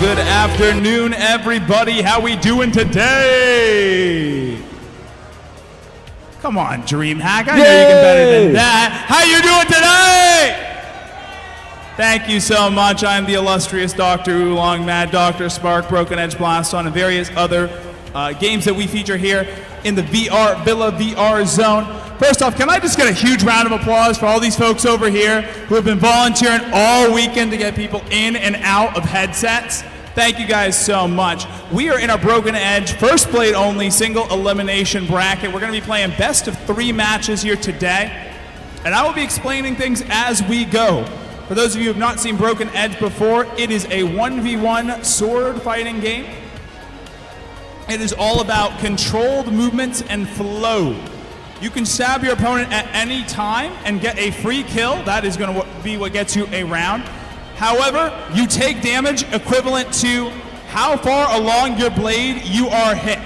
Good afternoon, everybody. How we doing today? Come on, DreamHack. I know you can better than that. How you doing today? Thank you so much. I'm the illustrious Dr. Oolong, Mad Dr. Spark, Broken Edge Blast On, and various other games that we feature here in the VR Villa VR zone. First off, can I just get a huge round of applause for all these folks over here who have been volunteering all weekend to get people in and out of headsets? Thank you guys so much. We are in our Broken Edge first blade only single elimination bracket. We're going to be playing best of 3 matches here today, and I will be explaining things as we go. For those of you who have not seen Broken Edge before, it is a 1v1 sword fighting game. It is all about controlled movements and flow. You can stab your opponent at any time and get a free kill. That is going to be what gets you a round. However, you take damage equivalent to how far along your blade you are hit.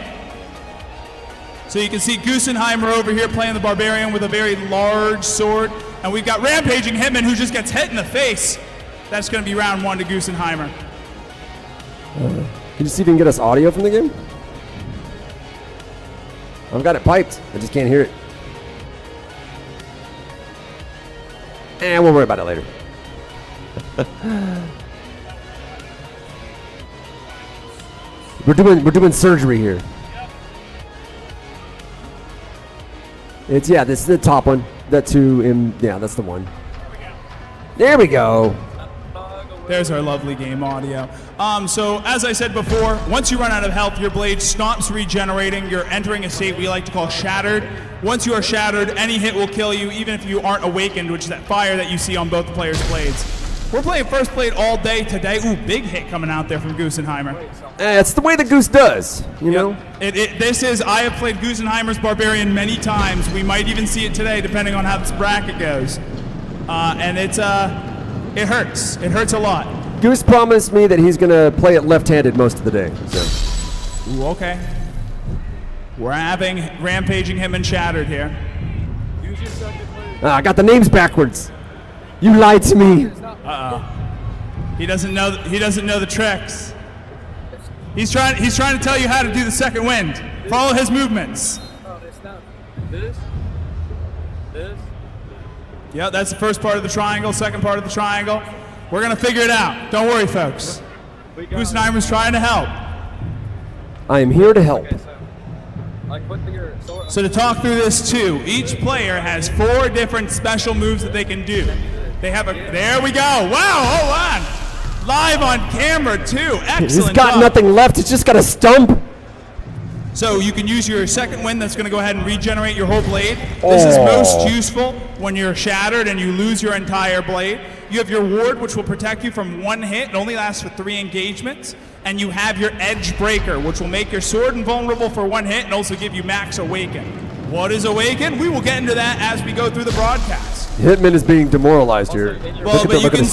So you can see Goosenheimer over here playing the Barbarian with a very large sword. And we've got Rampaging Hitman who just gets hit in the face. That's going to be round 1 to Goosenheimer. Can you see if you can get us audio from the game? I've got it piped. I just can't hear it. And we'll worry about it later. We're doing surgery here. It's this is the top one. That 2 yeah, that's the one. There we go. There's our lovely game audio. So as I said before, once you run out of health, your blade stops regenerating. You're entering a state we like to call shattered. Once you are shattered, any hit will kill you, even if you aren't awakened, which is that fire that you see on both the players' blades. We're playing first blade all day today. Ooh, big hit coming out there from Goosenheimer. It's the way the Goose does, you know? I have played Goosenheimer's Barbarian many times. We might even see it today, depending on how this bracket goes. And it hurts. It hurts a lot. Goose promised me that he's going to play it left-handed most of the day. So. Ooh, okay. We're having Rampaging him and Shattered here. I got the names backwards. You lied to me. He doesn't know the tricks. He's trying to tell you how to do the second wind. Follow his movements. This. Yeah, that's the first part of the triangle, second part of the triangle. We're going to figure it out. Don't worry, folks. Goosenheimer's trying to help. I am here to help. So to talk through this too, each player has 4 different special moves that they can do. They have there we go. Wow, hold on. Live on camera too. Excellent. He's got nothing left. He's just got a stump. So you can use your second wind that's going to go ahead and regenerate your whole blade. This is most useful when you're shattered and you lose your entire blade. You have your ward, which will protect you from 1 hit. It only lasts for 3 engagements. And you have your edge breaker, which will make your sword invulnerable for 1 hit and also give you max awaken. What is awaken? We will get into that as we go through the broadcast. Hitman is being demoralized here. Well, but you can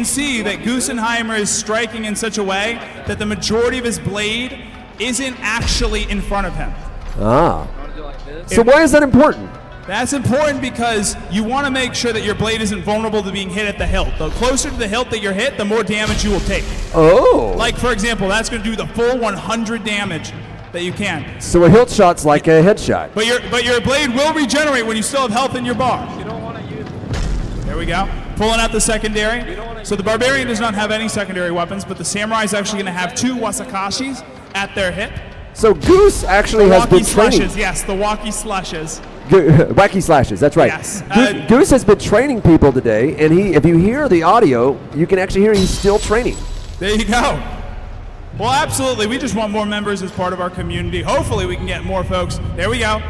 see that Goosenheimer is striking in such a way that the majority of his blade isn't actually in front of him. So why is that important? That's important because you want to make sure that your blade isn't vulnerable to being hit at the hilt. The closer to the hilt that you're hit, the more damage you will take. Like, for example, that's going to do the full 100 damage that you can. So a hilt shot's like a headshot. But your blade will regenerate when you still have health in your bar. You don't want to use it. There we go. Pulling out the secondary. So the Barbarian does not have any secondary weapons, but the Samurai is actually going to have 2 Wasakashis at their hip. So Goose actually has been training. Yes, the walkie slushes. Wacky slashes, that's right. Yes. Goose has been training people today, and if you hear the audio, you can actually hear he's still training. There you go. Well, absolutely. We just want more members as part of our community. Hopefully we can get more folks. There we go.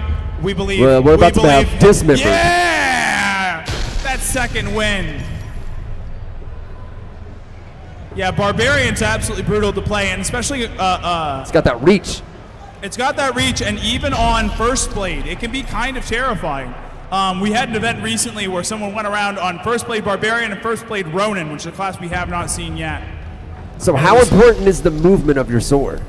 We believe. Well, we're about to have dismembered. Yeah! That second wind. Yeah, Barbarian's absolutely brutal to play, and especially... it's got that reach. It's got that reach, and even on First Blade, it can be kind of terrifying. We had an event recently where someone went around on First Blade Barbarian and First Blade Ronin, which is a class we have not seen yet. So how important is the movement of your sword?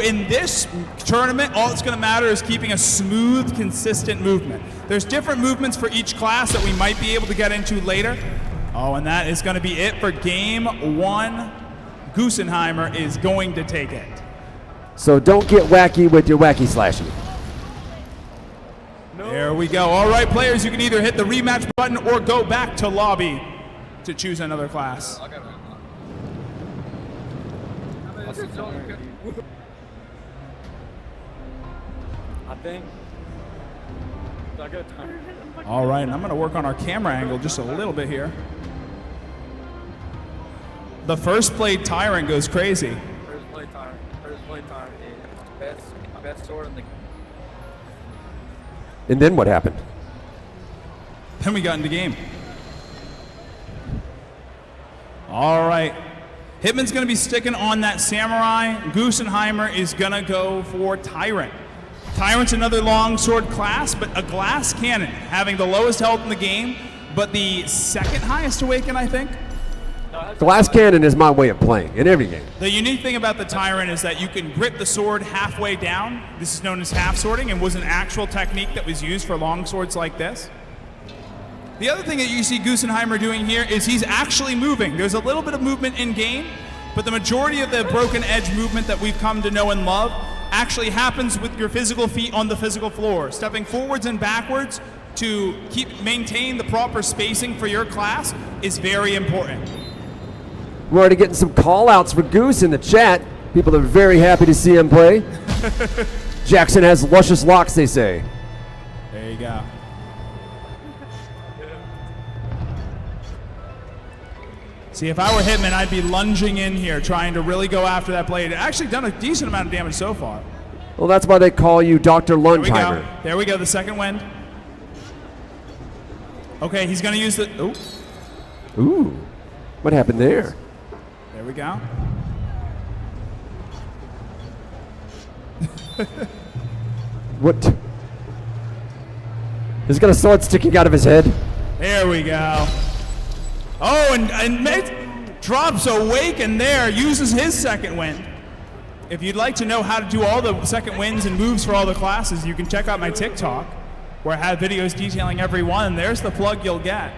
In this tournament, all that's going to matter is keeping a smooth, consistent movement. There's different movements for each class that we might be able to get into later. Oh, and that is going to be it for game 1. Gusenheimer is going to take it. So don't get wacky with your wacky slashy. There we go. All right, players, you can either hit the rematch button or go back to lobby to choose another class. I think. I got time. All right, and I'm going to work on our camera angle just a little bit here. The first blade Tyrant goes crazy. First play time. First play time is best sword in the. And then what happened? Then we got into game. All right. Hitman's going to be sticking on that Samurai. Gusenheimer is going to go for Tyrant. Tyrant's another longsword class, but a glass cannon, having the lowest health in the game, but the second highest awaken, I think. Glass cannon is my way of playing in every game. The unique thing about the Tyrant is that you can grip the sword halfway down. This is known as half swording and was an actual technique that was used for long swords like this. The other thing that you see Gusenheimer doing here is he's actually moving. There's a little bit of movement in game, but the majority of the broken edge movement that we've come to know and love actually happens with your physical feet on the physical floor. Stepping forwards and backwards to maintain the proper spacing for your class is very important. We're already getting some call-outs for Goose in the chat. People are very happy to see him play. Jackson has luscious locks, they say. There you go. See, if I were Hitman, I'd be lunging in here, trying to really go after that blade. Actually done a decent amount of damage so far. Well, that's why they call you Dr. There we Lungheimer. go. There we go, the second wind. Okay, he's going to use the... Oh, Ooh, what happened there? there we go. What? He's got a sword sticking out of his head. There we go. Oh, and drops Awaken there, uses his second wind. If you'd like to know how to do all the second winds and moves for all the classes, you can check out my TikTok, where I have videos detailing every one. There's the plug you'll get.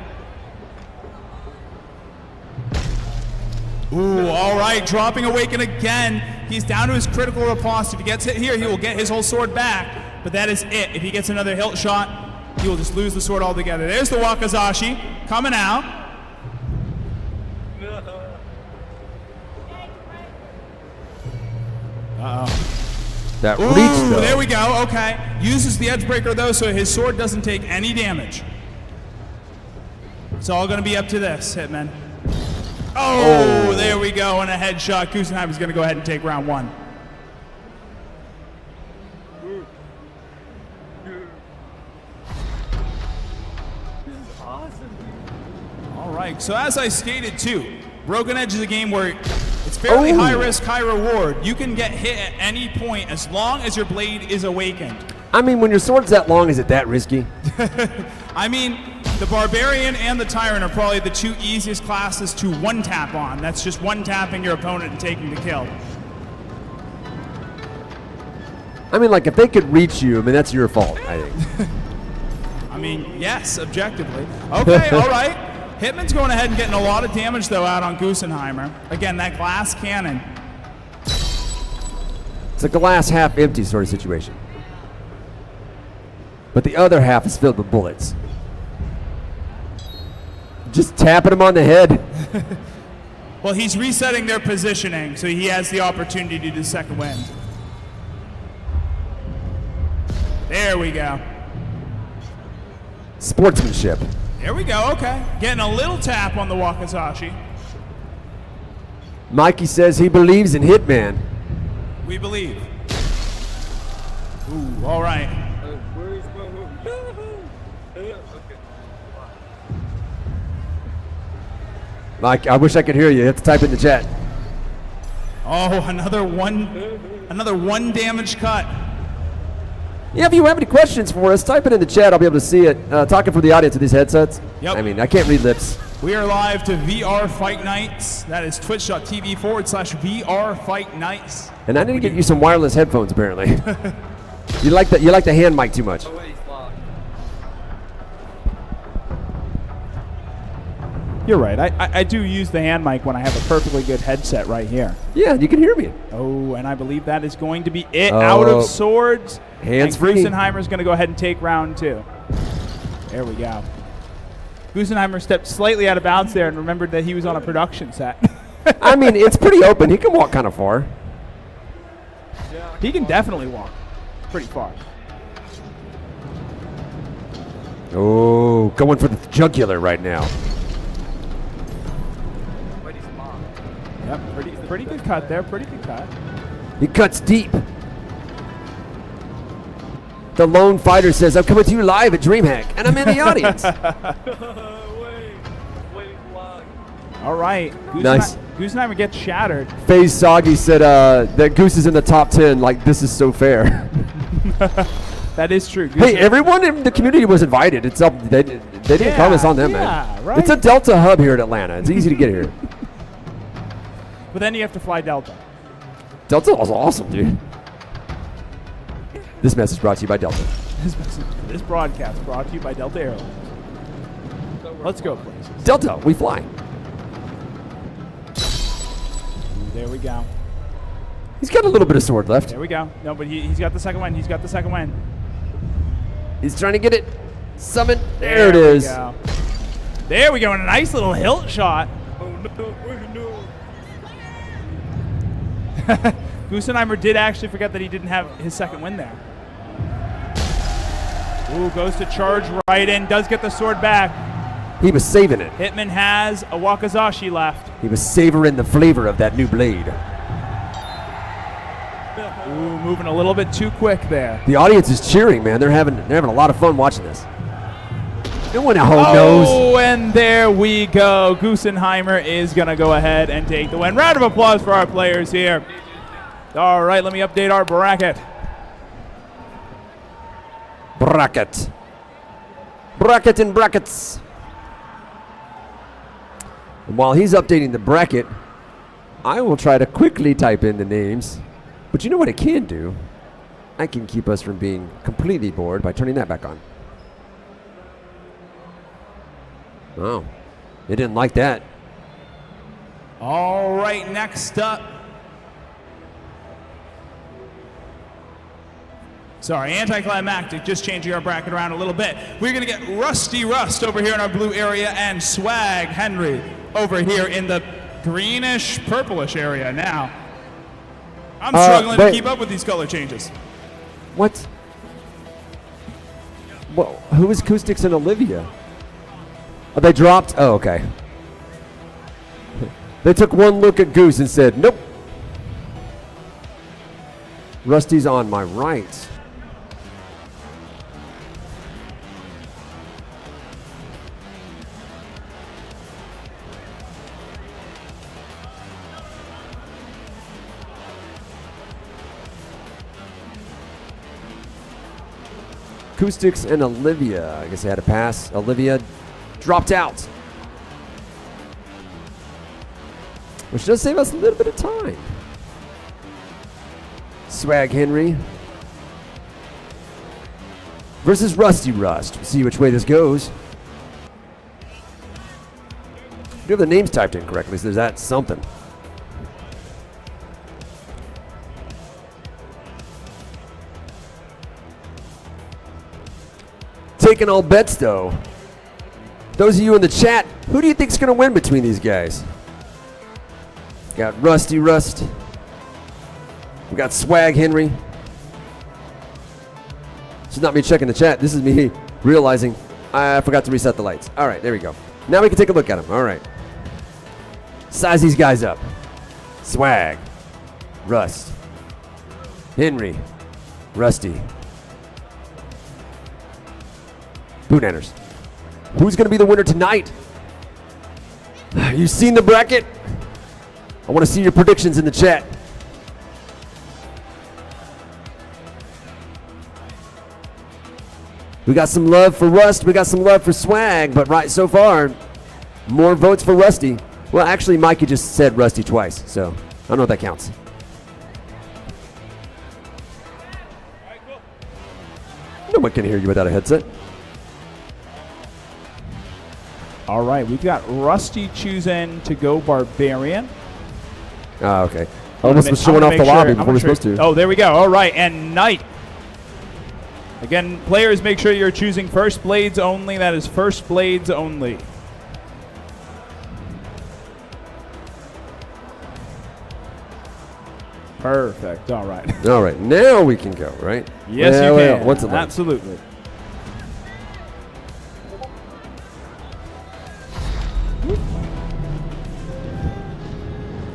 Ooh, all right, dropping Awaken again. He's down to his critical riposte. If he gets hit here, he will get his whole sword back, but that is it. If he gets another hilt shot, he will just lose the sword altogether. There's the Wakizashi coming out. That Ooh, reach, though. there we go. Okay. Uses the edge breaker, though, so his sword doesn't take any damage. It's all going to be up to this, Hitman. Oh, there we go. And a headshot. Gusenheimer's going to go ahead and take round one. All right. So as I stated, too, Broken Edge is a game where it's fairly high risk, high reward. You can get hit at any point as long as your blade is awakened. I mean, when your sword's that long, is it that risky? I mean, the Barbarian and the Tyrant are probably the two easiest classes to one-tap on. That's just one-tapping your opponent and taking the kill. I mean, like, if they could reach you, I mean, that's your fault, I think. I mean, yes, objectively. Okay, all right. Hitman's going ahead and getting a lot of damage, though, out on Gusenheimer. Again, that glass cannon. It's a glass half empty sort of situation. But the other half is filled with bullets. Just tapping him on the head. Well, he's resetting their positioning, so he has the opportunity to do second wind. There we go. Sportsmanship. There we go, okay. Getting a little tap on the Wakizashi. Mikey says he believes in Hitman. We believe. Ooh, all right. Where's my okay. Mike, I wish I could hear you. You have to type in the chat. Oh, another one damage cut. Yeah, if you have any questions for us, type it in the chat. I'll be able to see it. Talking for the audience with these headsets. Yep. I mean, I can't read lips. We are live to VR Fight Nights. That is twitch.tv/VR Fight Nights. And I need to get you some wireless headphones, apparently. You like the hand mic too much. Oh, wait, he's locked. You're right. I do use the hand mic when I have a perfectly good headset right here. Yeah, you can hear me. Oh, and I believe that is going to be it. Out of swords. Hands and free. Goosenheimer's going to go ahead and take round 2. There we go. Goosenheimer stepped slightly out of bounds there and remembered that he was on a production set. I mean, it's pretty open. He can walk kind of far. He can definitely walk pretty far. Oh, going for the jugular right now. Yep, pretty good cut there. Pretty good cut. He cuts deep. The lone fighter says, I'm coming to you live at DreamHack, and I'm in the audience. All right. Nice. Goosenheimer gets shattered. FaZe Soggy said that Goose is in the top 10. Like, this is so fair. That is true. Hey, everyone in the community was invited. It's up. They didn't comment on them, man. Right? It's a Delta hub here in Atlanta. It's easy to get here. But then you have to fly Delta. Delta was awesome, dude. This message brought to you by Delta. This broadcast brought to you by Delta Airlines. Let's go, please. Delta, we fly. There we go. He's got a little bit of sword left. There we go. No, but he's got the second win. He's got the second win. He's trying to get it. Summon. There it is. Go. There we go. And a nice little hilt shot. Goosenheimer did actually forget that he didn't have his second win there. Ooh, goes to charge right in. Does get the sword back. He was saving it. Hitman has a Wakazashi left. He was savoring the flavor of that new blade. Ooh, moving a little bit too quick there. The audience is cheering, man. They're having a lot of fun watching this. No one at home knows. Oh, and there we go. Goosenheimer is going to go ahead and take the win. Round of applause for our players here. All right, let me update our bracket. Bracket. Bracket in brackets. And while he's updating the bracket, I will try to quickly type in the names. But you know what I can do? I can keep us from being completely bored by turning that back on. Oh, they didn't like that. All right, next up. Sorry, anticlimactic, just changing our bracket around a little bit. We're going to get Rusty Rust over here in our blue area and Swag Henry over here in the greenish, purplish area now. I'm struggling to keep up with these color changes. What? Well, who is Acoustics and Olivia? Oh, they dropped? Oh, okay. They took one look at Goose and said, nope. Rusty's on my right. Acoustics and Olivia. I guess they had a pass. Olivia dropped out. Which does save us a little bit of time. Swag Henry versus Rusty Rust. We'll see which way this goes. You have the names typed in correctly, so there's that something. Taking all bets, though. Those of you in the chat, who do you think is going to win between these guys? Got Rusty Rust. We got Swag Henry. This is not me checking the chat. This is me realizing I forgot to reset the lights. All right, there we go. Now we can take a look at them. All right. Size these guys up. Swag. Rust. Henry. Rusty. Boonanners. Who's going to be the winner tonight? You've seen the bracket? I want to see your predictions in the chat. We got some love for Rust. We got some love for Swag. But right so far, more votes for Rusty. Well, actually, Mikey just said Rusty twice. So I don't know if that counts. No one can hear you without a headset. All right, we've got Rusty choosing to go Barbarian. Ah, okay. Almost was showing off the lobby before we're supposed to. Oh, there we go. All right, and Knight. Again, players, make sure you're choosing first blades only. That is first blades only. Perfect. All right. All right, now we can go, right? Yes, Well, you can. What's it like? Absolutely.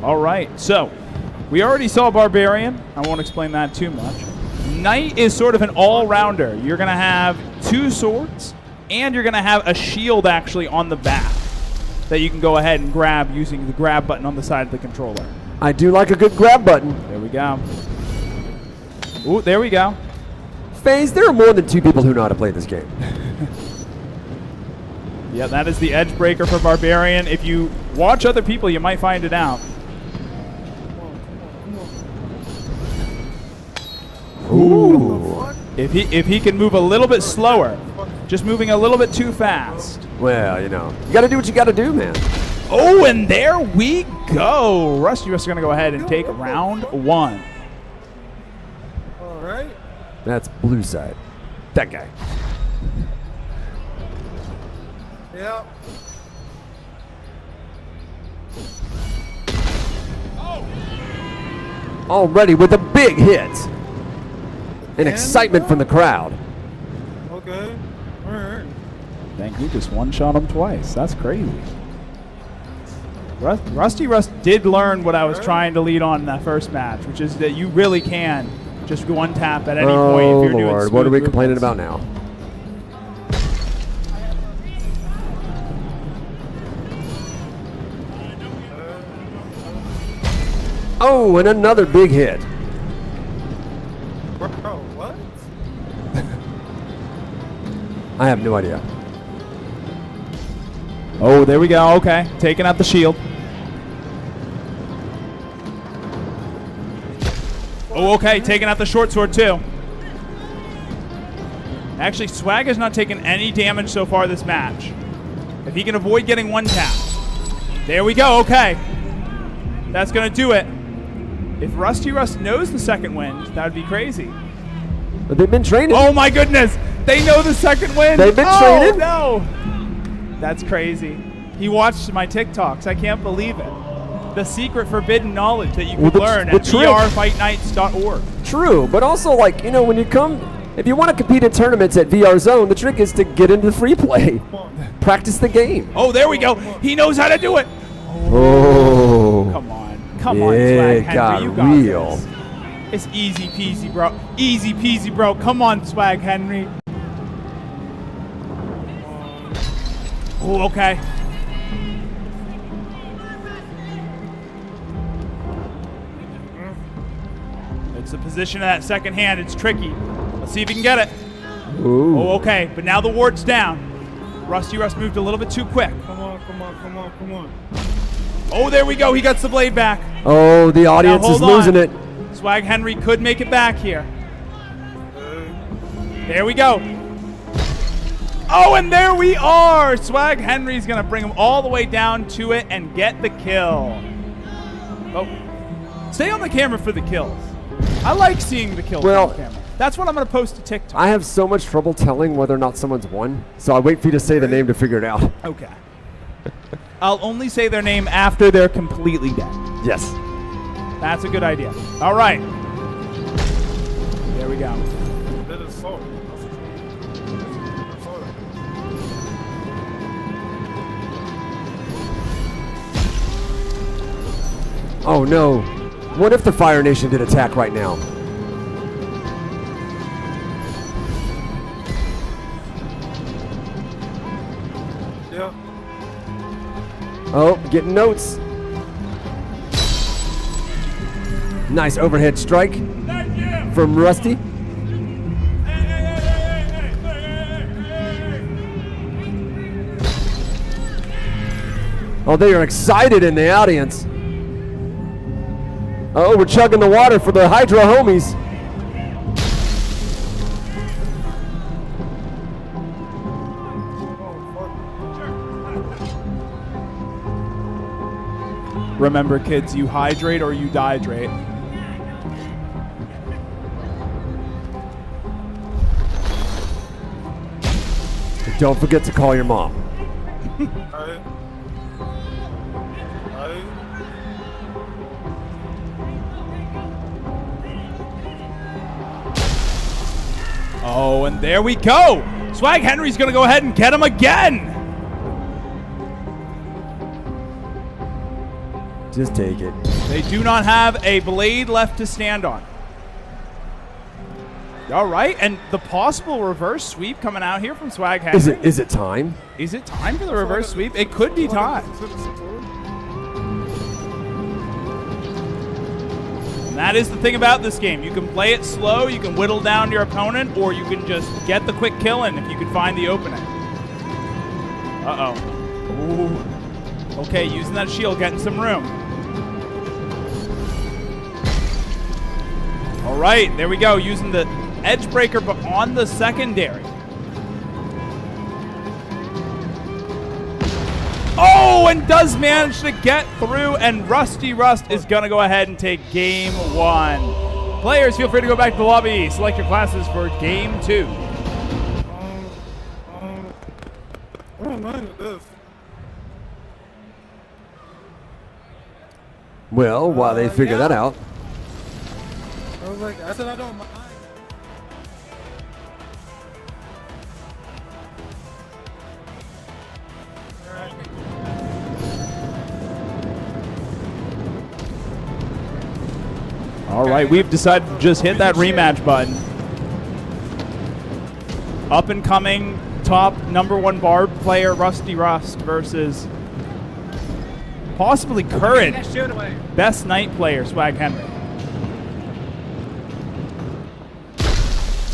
All right, so we already saw Barbarian. I won't explain that too much. Knight is sort of an all-rounder. You're going to have 2 swords, and you're going to have a shield actually on the back that you can go ahead and grab using the grab button on the side of the controller. I do like a good grab button. There we go. Ooh, there we go. FaZe, there are more than 2 people who know how to play this game. Yeah, that is the edge breaker for Barbarian. If you watch other people, you might find it out. Ooh. If he can move a little bit slower, just moving a little bit too fast. Well, you know, you got to do what you got to do, man. Oh, and there we go. Rusty is going to go ahead and take round 1. All right. That's blue side. That guy. Yeah. Already with a big hit. And excitement from the crowd. Okay. All right. Thank you. Just one-shot him twice. That's crazy. Rusty did learn what I was trying to lead on in that first match, which is that you really can just one tap at any point if you're doing Lord, smooth what are we movements. complaining about now? Oh, and another big hit. Bro, what? I have no idea. Oh, there we go. Okay, taking out the shield. Oh, okay, taking out the short sword too. Actually, Swag has not taken any damage so far this match. If he can avoid getting one tap. There we go, okay. That's going to do it. If Rusty Rust knows the second wind, that would be crazy. But they've been training. Oh my goodness! They know the second wind! They've been training? No! That's crazy. He watched my TikToks. I can't believe it. The secret forbidden knowledge that you can learn at vrfightnights.org. True, but also, like, you know, when you come, if you want to compete in tournaments at VR Zone, the trick is to get into the free play. Practice the game. Oh, there we go. He knows how to do it. Oh. Come on. Come on, Swag Henry. Got You got real. this. It's easy peasy, bro. Easy peasy, bro. Come on, Swag Henry. Oh, okay. It's the position of that second hand. It's tricky. Let's see if he can get it. Ooh. Oh, okay. But now the ward's down. Rusty Rust moved a little bit too quick. Come on, come on, come on, come on. Oh, there we go. He gets the blade back. Oh, the audience Now, is hold on. losing it. Swag Henry could make it back here. There we go. Oh, and there we are. Swag Henry's going to bring him all the way down to it and get the kill. Oh, stay on the camera for the kills. I like seeing the kills on the camera. That's what I'm going to post to TikTok. I have so much trouble telling whether or not someone's won, so I wait for you to say the name to figure it out. Okay. I'll only say their name after they're completely dead. Yes. That's a good idea. All right. There we go. That is so. Oh, no. What if the Fire Nation did attack right now? Yeah. Oh, getting notes. Nice overhead strike from Rusty. Oh, they are excited in the audience. Oh, we're chugging the water for the Hydra homies. Remember, kids, you hydrate or you dihydrate. And don't forget to call your mom. Alright. Alright. Oh, and there we go. Swag Henry's going to go ahead and get him again. Just take it. They do not have a blade left to stand on. All right, and the possible reverse sweep coming out here from Swag Henry. Is it time? Is it time for the reverse sweep? It could be time. And that is the thing about this game. You can play it slow, you can whittle down your opponent, or you can just get the quick kill in if you can find the opening. Uh-oh. Ooh. Okay, using that shield, getting some room. All right, there we go, using the edge breaker, but on the secondary. Oh, and does manage to get through, and Rusty Rust is going to go ahead and take game 1. Players, feel free to go back to the lobby, select your classes for game 2. I don't mind with this. Well, while they figure that out. I was like, I said I don't mind. All right, we've decided to just hit that rematch button. Up and coming top #1 Barb player Rusty Rust versus possibly current best night player Swag Henry.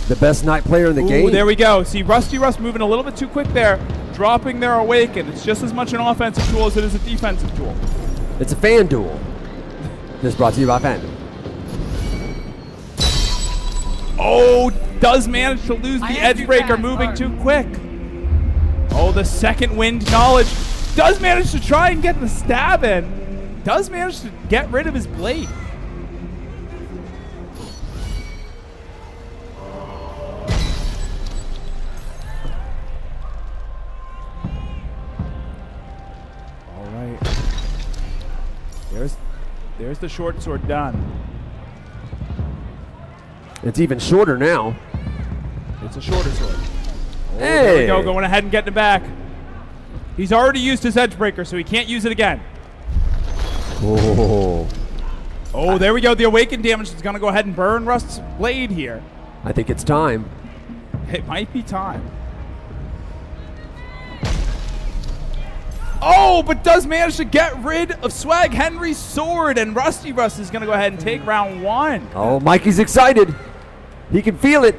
The best night player in the game. There we go. See, Rusty Rust moving a little bit too quick there, dropping their Awaken. It's just as much an offensive tool as it is a defensive tool. It's a fan duel. This brought to you by FanDuel. Oh, does manage to lose the edge breaker, moving too quick. Oh, the second wind knowledge. Does manage to try and get the stab in. Does manage to get rid of his blade. All right. There's the short sword done. It's even shorter now. It's a shorter sword. Oh, Hey. there we go, going ahead and getting it back. He's already used his edge breaker, so he can't use it again. Oh. Oh, there we go. The Awaken damage is going to go ahead and burn Rust's blade here. I think it's time. It might be time. Oh, but does manage to get rid of Swag Henry's sword, and Rusty Rust is going to go ahead and take round 1. Oh, Mikey's excited. He can feel it.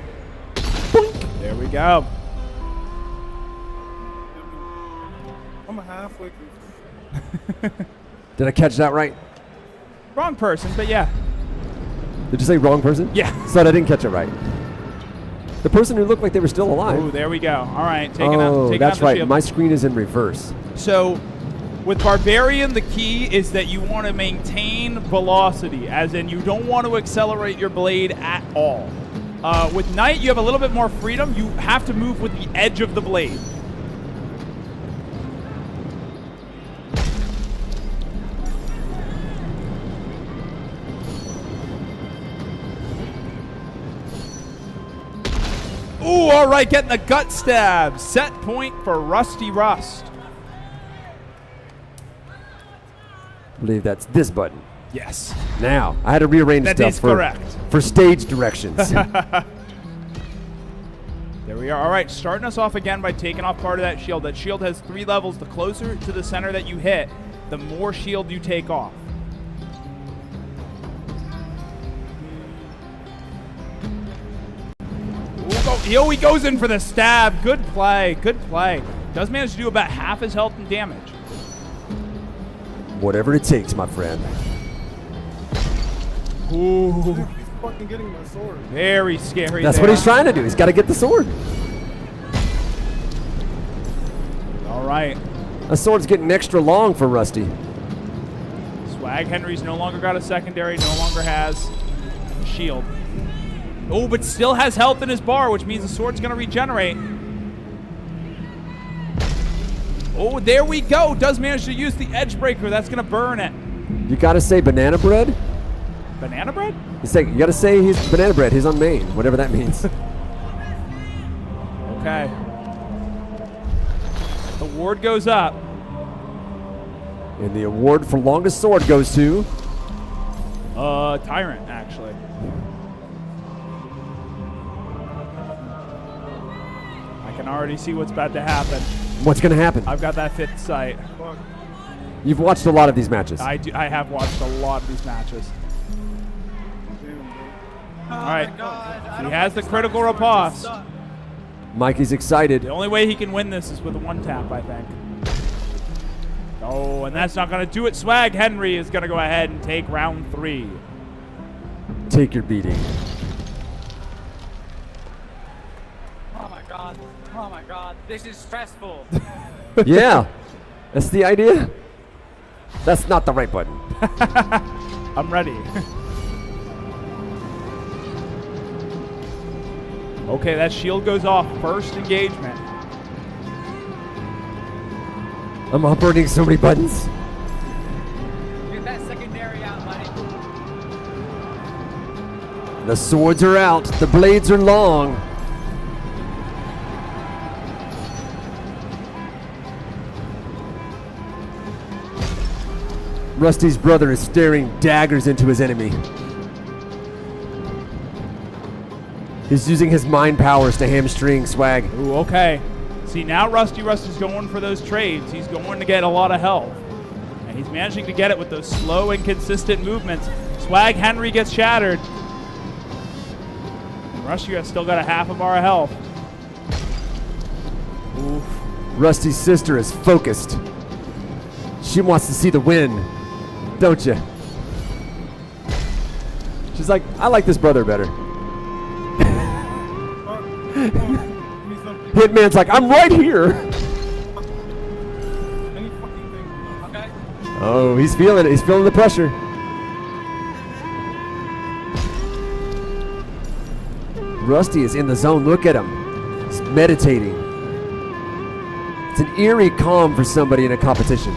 There we go. I'm halfway through. Did I catch that right? Wrong person, but yeah. Did you say wrong person? Yeah. So I didn't catch it right. The person who looked like they were still alive. Oh, there we go. All right, taking out Oh, taking that's out the right. shield. My screen is in reverse. So with Barbarian, the key is that you want to maintain velocity, as in you don't want to accelerate your blade at all. With Knight, you have a little bit more freedom. You have to move with the edge of the blade. Ooh, all right, getting the gut stab. Set point for Rusty Rust. I believe that's this button. Yes. Now, I had to rearrange That stuff is correct. for stage directions. There we are. All right, starting us off again by taking off part of that shield. That shield has 3 levels. The closer to the center that you hit, the more shield you take off. Ooh, he goes in for the stab. Good play. Good play. Does manage to do about half his health and damage. Whatever it takes, my friend. Ooh, He's fucking getting my sword. very scary. That's there. what he's trying to do. He's got to get the sword. All right. A sword's getting extra long for Rusty. Swag Henry's no longer got a secondary, no longer has a shield. Oh, but still has health in his bar, which means the sword's going to regenerate. Oh, there we go. Does manage to use the edge breaker. That's going to burn it. You gotta say banana bread? Banana bread? You gotta say he's banana bread. He's on main, whatever that means. Okay. The ward goes up. And the award for longest sword goes to Tyrant, actually. I can already see what's about to happen. What's gonna happen? I've got that fifth sight. You've watched a lot of these matches. I have watched a lot of these matches. All right. He has the critical riposte. Mikey's excited. The only way he can win this is with a one tap, I think. Oh, and that's not going to do it. Swag Henry is going to go ahead and take round 3. Take your beating. Oh my god. Oh my god. This is stressful. Yeah. That's the idea. That's not the right button. I'm ready. Okay, that shield goes off. First engagement. I'm operating so many buttons. Get that secondary out, buddy. The swords are out. The blades are long. Rusty's brother is staring daggers into his enemy. He's using his mind powers to hamstring Swag. Ooh, okay. See, now Rusty's going for those trades. He's going to get a lot of health. And he's managing to get it with those slow and consistent movements. Swag Henry gets shattered. And Rusty has still got a half a bar of health. Oof. Rusty's sister is focused. She wants to see the win, don't you? She's like, I like this brother better. Hitman's like, I'm right here. Okay. Oh, he's feeling it. He's feeling the pressure. Rusty is in the zone. Look at him. He's meditating. It's an eerie calm for somebody in a competition.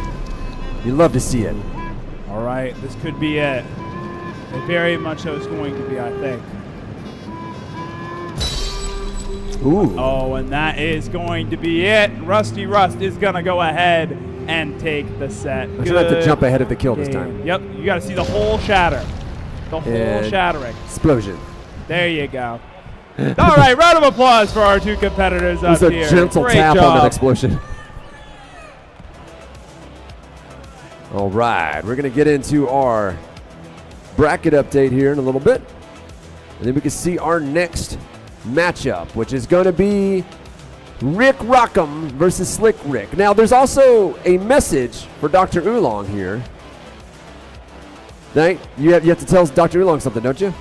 You love to see it. All right, this could be it. It very much so is going to be, I think. Ooh. Oh, and that is going to be it. Rusty Rust is going to go ahead and take the set. I should have to jump ahead of the kill this time. Yep, you got to see the whole shatter. The whole And shattering. explosion. There you go. All right, round of applause for our two competitors up It was a here. gentle Great tap job. on that explosion. All right, we're going to get into our bracket update here in a little bit. And then we can see our next matchup, which is going to be Rick Rockham versus Slick Rick. Now, there's also a message for Dr. Oolong here. Now, you have to tell Dr. Oolong something, don't you?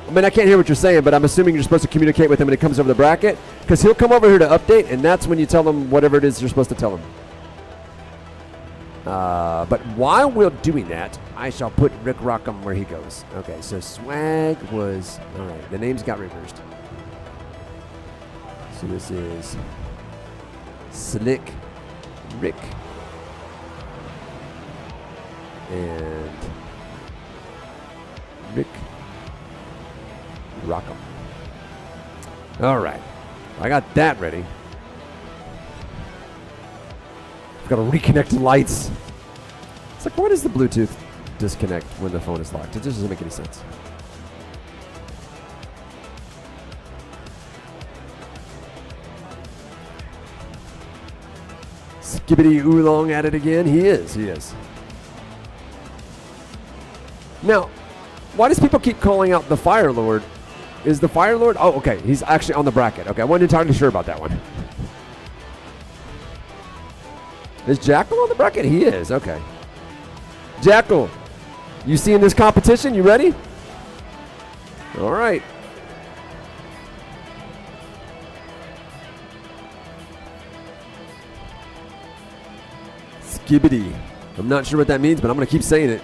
I mean, I can't hear what you're saying, but I'm assuming you're supposed to communicate with him when it comes over the bracket, because he'll come over here to update, and that's when you tell him whatever it is you're supposed to tell him. But while we're doing that, I shall put Rick Rockham where he goes. Okay, so Swag was... All right, the names got reversed. So this is Slick Rick. And Rick Rockham. All right, I got that ready. I've got to reconnect the lights. It's like, why does the Bluetooth disconnect when the phone is locked? It just doesn't make any sense. Skibbity Oolong at it again. He is. Now, why does people keep calling out the Fire Lord? Is the Fire Lord? Oh, okay. He's actually on the bracket. Okay, I wasn't entirely sure about that one. Is Jackal on the bracket? He is. Okay. Jackal, you seeing this competition? You ready? All right. Skibbity. I'm not sure what that means, but I'm going to keep saying it.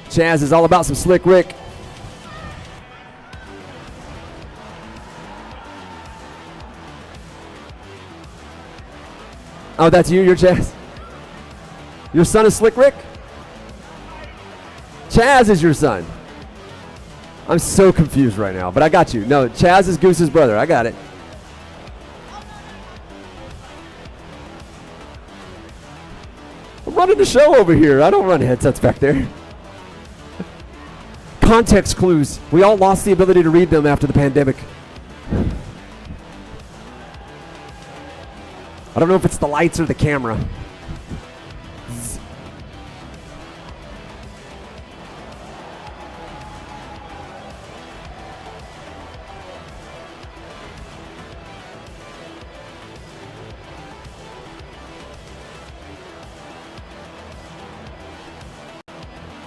Chaz is all about some Slick Rick. Oh, that's you? You're Chaz? Your son is Slick Rick? Chaz is your son. I'm so confused right now, but I got you. No, Chaz is Goose's brother. I got it. I'm running the show over here. I don't run headsets back there. Context clues. We all lost the ability to read them after the pandemic. I don't know if it's the lights or the camera.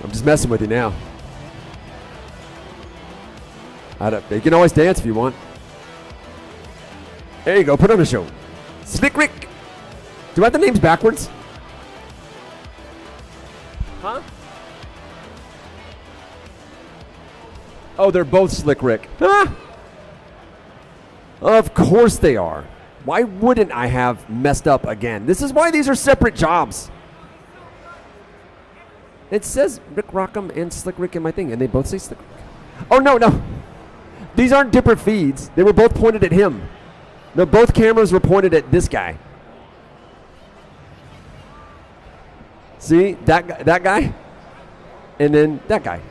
I'm just messing with you now. You can always dance if you want. There you go. Put on a show. Slick Rick. Do I have the names backwards? Huh? Oh, they're both Slick Rick. Ah! Of course they are. Why wouldn't I have messed up again? This is why these are separate jobs. It says Rick Rockham and Slick Rick in my thing, and they both say Slick Rick. Oh, no. These aren't different feeds. They were both pointed at him. No, both cameras were pointed at this guy. See, that guy, and then that guy.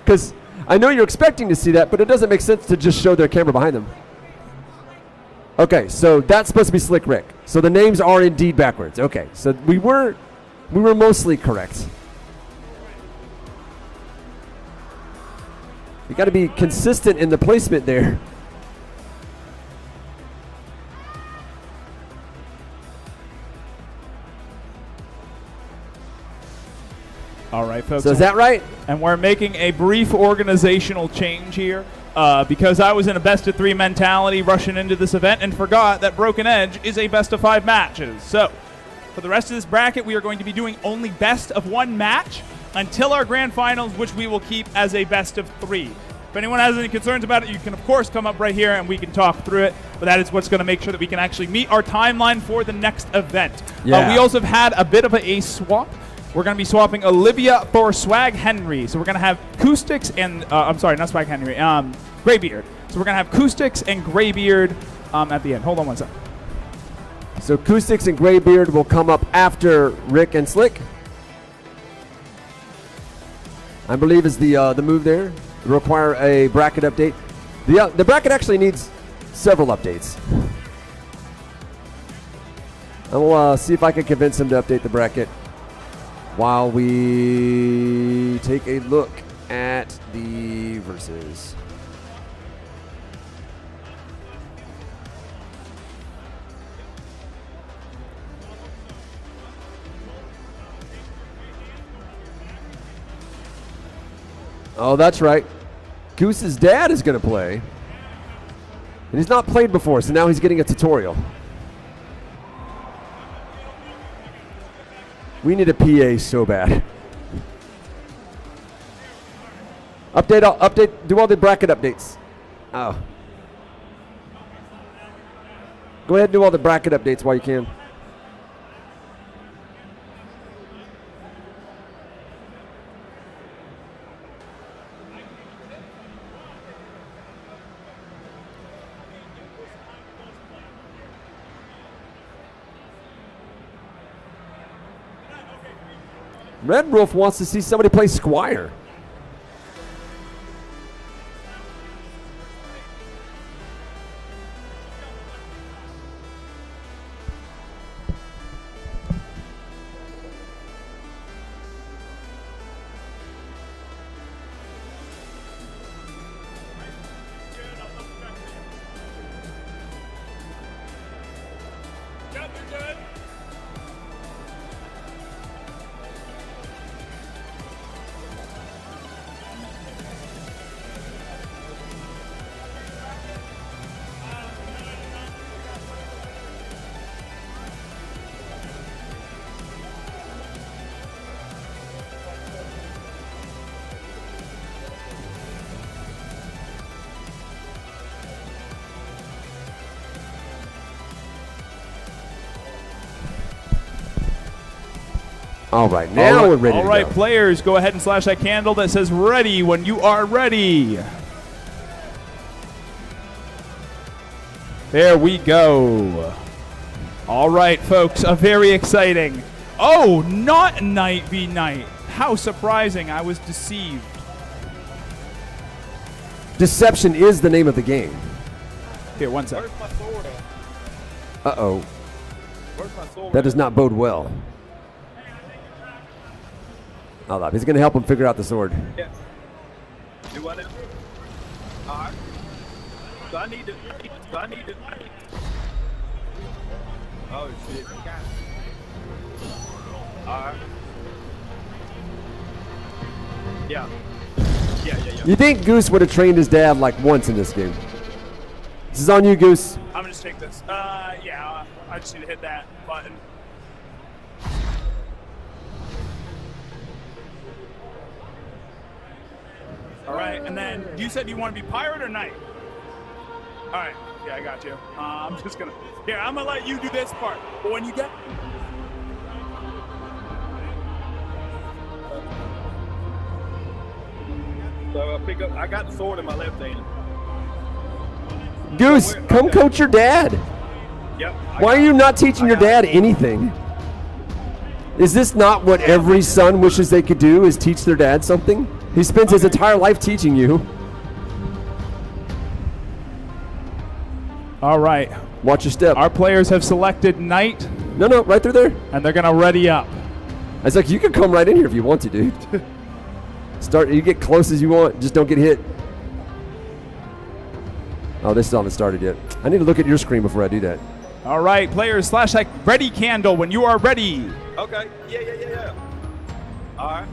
Because I know you're expecting to see that, but it doesn't make sense to just show their camera behind them. Okay, so that's supposed to be Slick Rick. So the names are indeed backwards. Okay, so we were mostly correct. You got to be consistent in the placement there. All right, folks. So is that right? And we're making a brief organizational change here because I was in a best-of-3 mentality rushing into this event and forgot that Broken Edge is a best-of-5 matches. So for the rest of this bracket, we are going to be doing only best-of-1 match until our grand finals, which we will keep as a best-of-3. If anyone has any concerns about it, you can, of course, come up right here and we can talk through it. But that is what's going to make sure that we can actually meet our timeline for the next event. Yeah. We also have had a bit of a swap. We're going to be swapping Olivia for Swag Henry. So we're going to have Acoustics and, I'm sorry, not Swag Henry, Graybeard. So we're going to have Acoustics and Graybeard at the end. Hold on one second. So Acoustics and Graybeard will come up after Rick and Slick. I believe is the move there. Require a bracket update. The bracket actually needs several updates. I will see if I can convince him to update the bracket while we take a look at the verses. Oh, that's right. Goose's dad is going to play. And he's not played before, so now he's getting a tutorial. We need a PA so bad. Update, do all the bracket updates. Oh. Go ahead and do all the bracket updates while you can. Red Wolf wants to see somebody play Squire. All right, now we're ready All to right, go. players, go ahead and slash that candle that says ready when you are ready. There we go. All right, folks, a very exciting. Oh, not night v night. How surprising. I was deceived. Deception is the name of the game. Here, one sec. Where's my sword at? Uh-oh. Where's my sword That does not bode well. Hold up. He's going to help him figure out the sword. Yeah. Do what now? Alright. So I need to. Oh shit. Alright. Yeah. You think Goose would have trained his dad like once in this game? This is on you, Goose. I'm gonna just take this. Yeah, I just need to hit that button. All right, and then you said you want to be pirate or knight? All right, yeah, I got you. I'm just gonna, here, I'm gonna let you do this part. But when you get, So I got the sword in my left hand. Goose, come coach your dad. Yep. Why are you not teaching your dad anything? Is this not what every son wishes they could do, is teach their dad something? He spends his entire life teaching you. All right. Watch your step. Our players have selected knight, No, right through there. and they're going to ready up. I was like, you can come right in here if you want to, dude. Start. You get close as you want. Just don't get hit. Oh, this still haven't started yet. I need to look at your screen before I do that. All right, players, slash that ready candle when you are ready. Okay. Yeah. All right.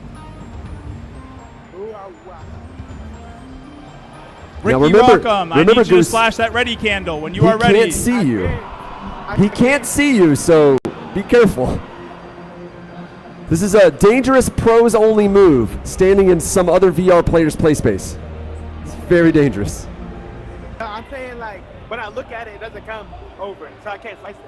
Ricky, remember- welcome. I remember, need you to Goose, slash that ready candle when you He are ready. can't see you. He can't see you, so be careful. This is a dangerous pros-only move, standing in some other VR player's play space. It's very dangerous. I'm saying like when I look at it, it doesn't come over, so I can't slice it.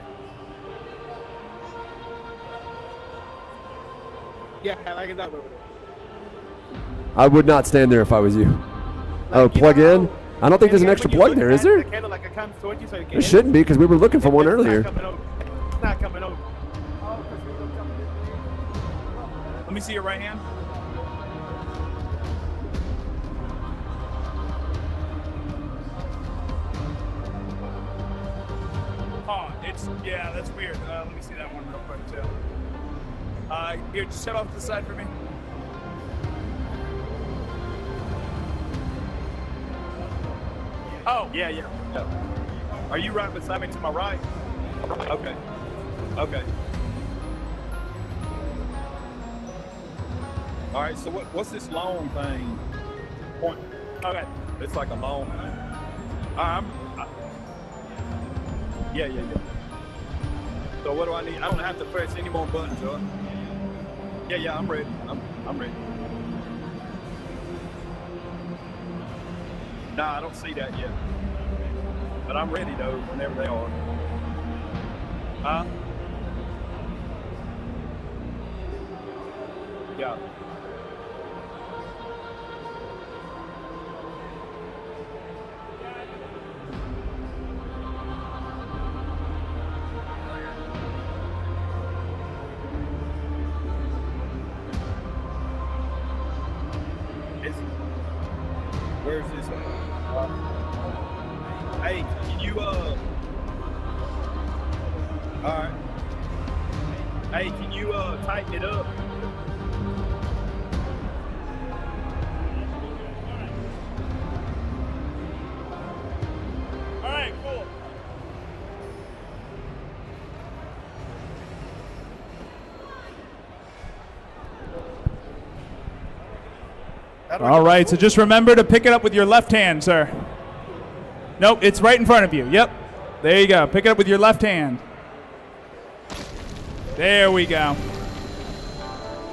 Yeah, like it's not over there. I would not stand there if I was you. Oh, plug in? I don't think there's an extra plug there, is there? The candle, like, it comes towards you, so you There shouldn't be, because we were looking for one earlier. It's not coming over. Let me see your right hand. Oh, yeah, that's weird. Let me see that one real quick too. Here, just step off to the side for me. Oh, yeah. Are you right beside me to my right? Okay. All right, so what's this long thing? Point. Okay. It's like a long thing. Yeah. So what do I need? I don't have to press any more buttons, huh? Yeah, I'm ready. I'm ready. Nah, I don't see that yet. But I'm ready though, whenever they are. Huh? Yeah. Where's this at? Hey, can you, alright. Hey, can you, tighten it up? All right, cool. All right, so just remember to pick it up with your left hand, sir. Nope, it's right in front of you. Yep. There you go. Pick it up with your left hand. There we go.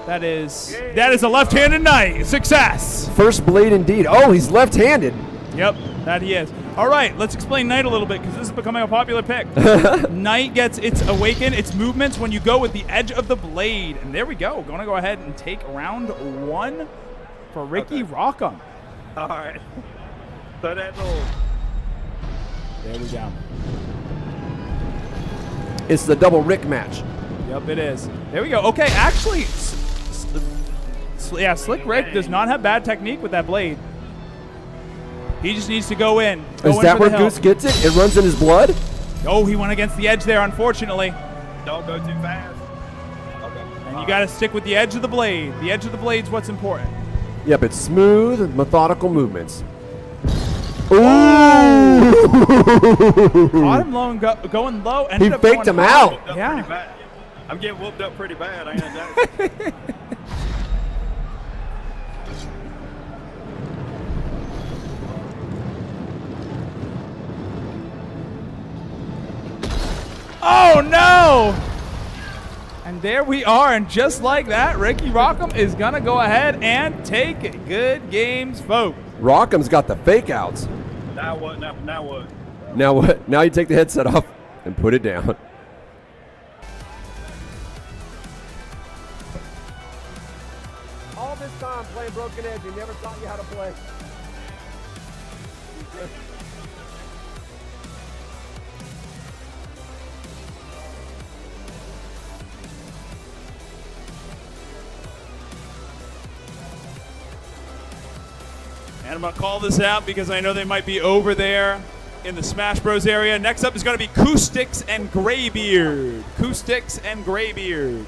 That is a left-handed knight. Success. First blade indeed. Oh, he's left-handed. Yep, that he is. All right, let's explain Knight a little bit because this is becoming a popular pick. Knight gets its awaken, its movements when you go with the edge of the blade. And there we go. Going to go ahead and take round 1 for Ricky Rockham. All right. So that little. There we go. It's the double Rick match. Yep, it is. There we go. Okay, actually, yeah, Slick Rick does not have bad technique with that blade. He just needs to go in. Is that where Goose gets it? It runs in his blood? Oh, he went against the edge there, unfortunately. Don't go too fast. Okay. And you got to stick with the edge of the blade. The edge of the blade's what's important. Yep, it's smooth, methodical movements. Ooh! Caught him low and going low. He faked him out. Yeah. I'm getting whooped up pretty bad. I ain't Oh, no! And there we are, and just like that, Ricky Rockham is going to go ahead and take it. Good games, folks. Rockham's got the fake outs. Now what? Now what? Now what? Now you take the headset off and put it down. All this time playing Broken Edge, he never taught you how to play. And I'm going to call this out because I know they might be over there in the Smash Bros area. Next up is going to be Coostix and Graybeard. Coostix and Graybeard.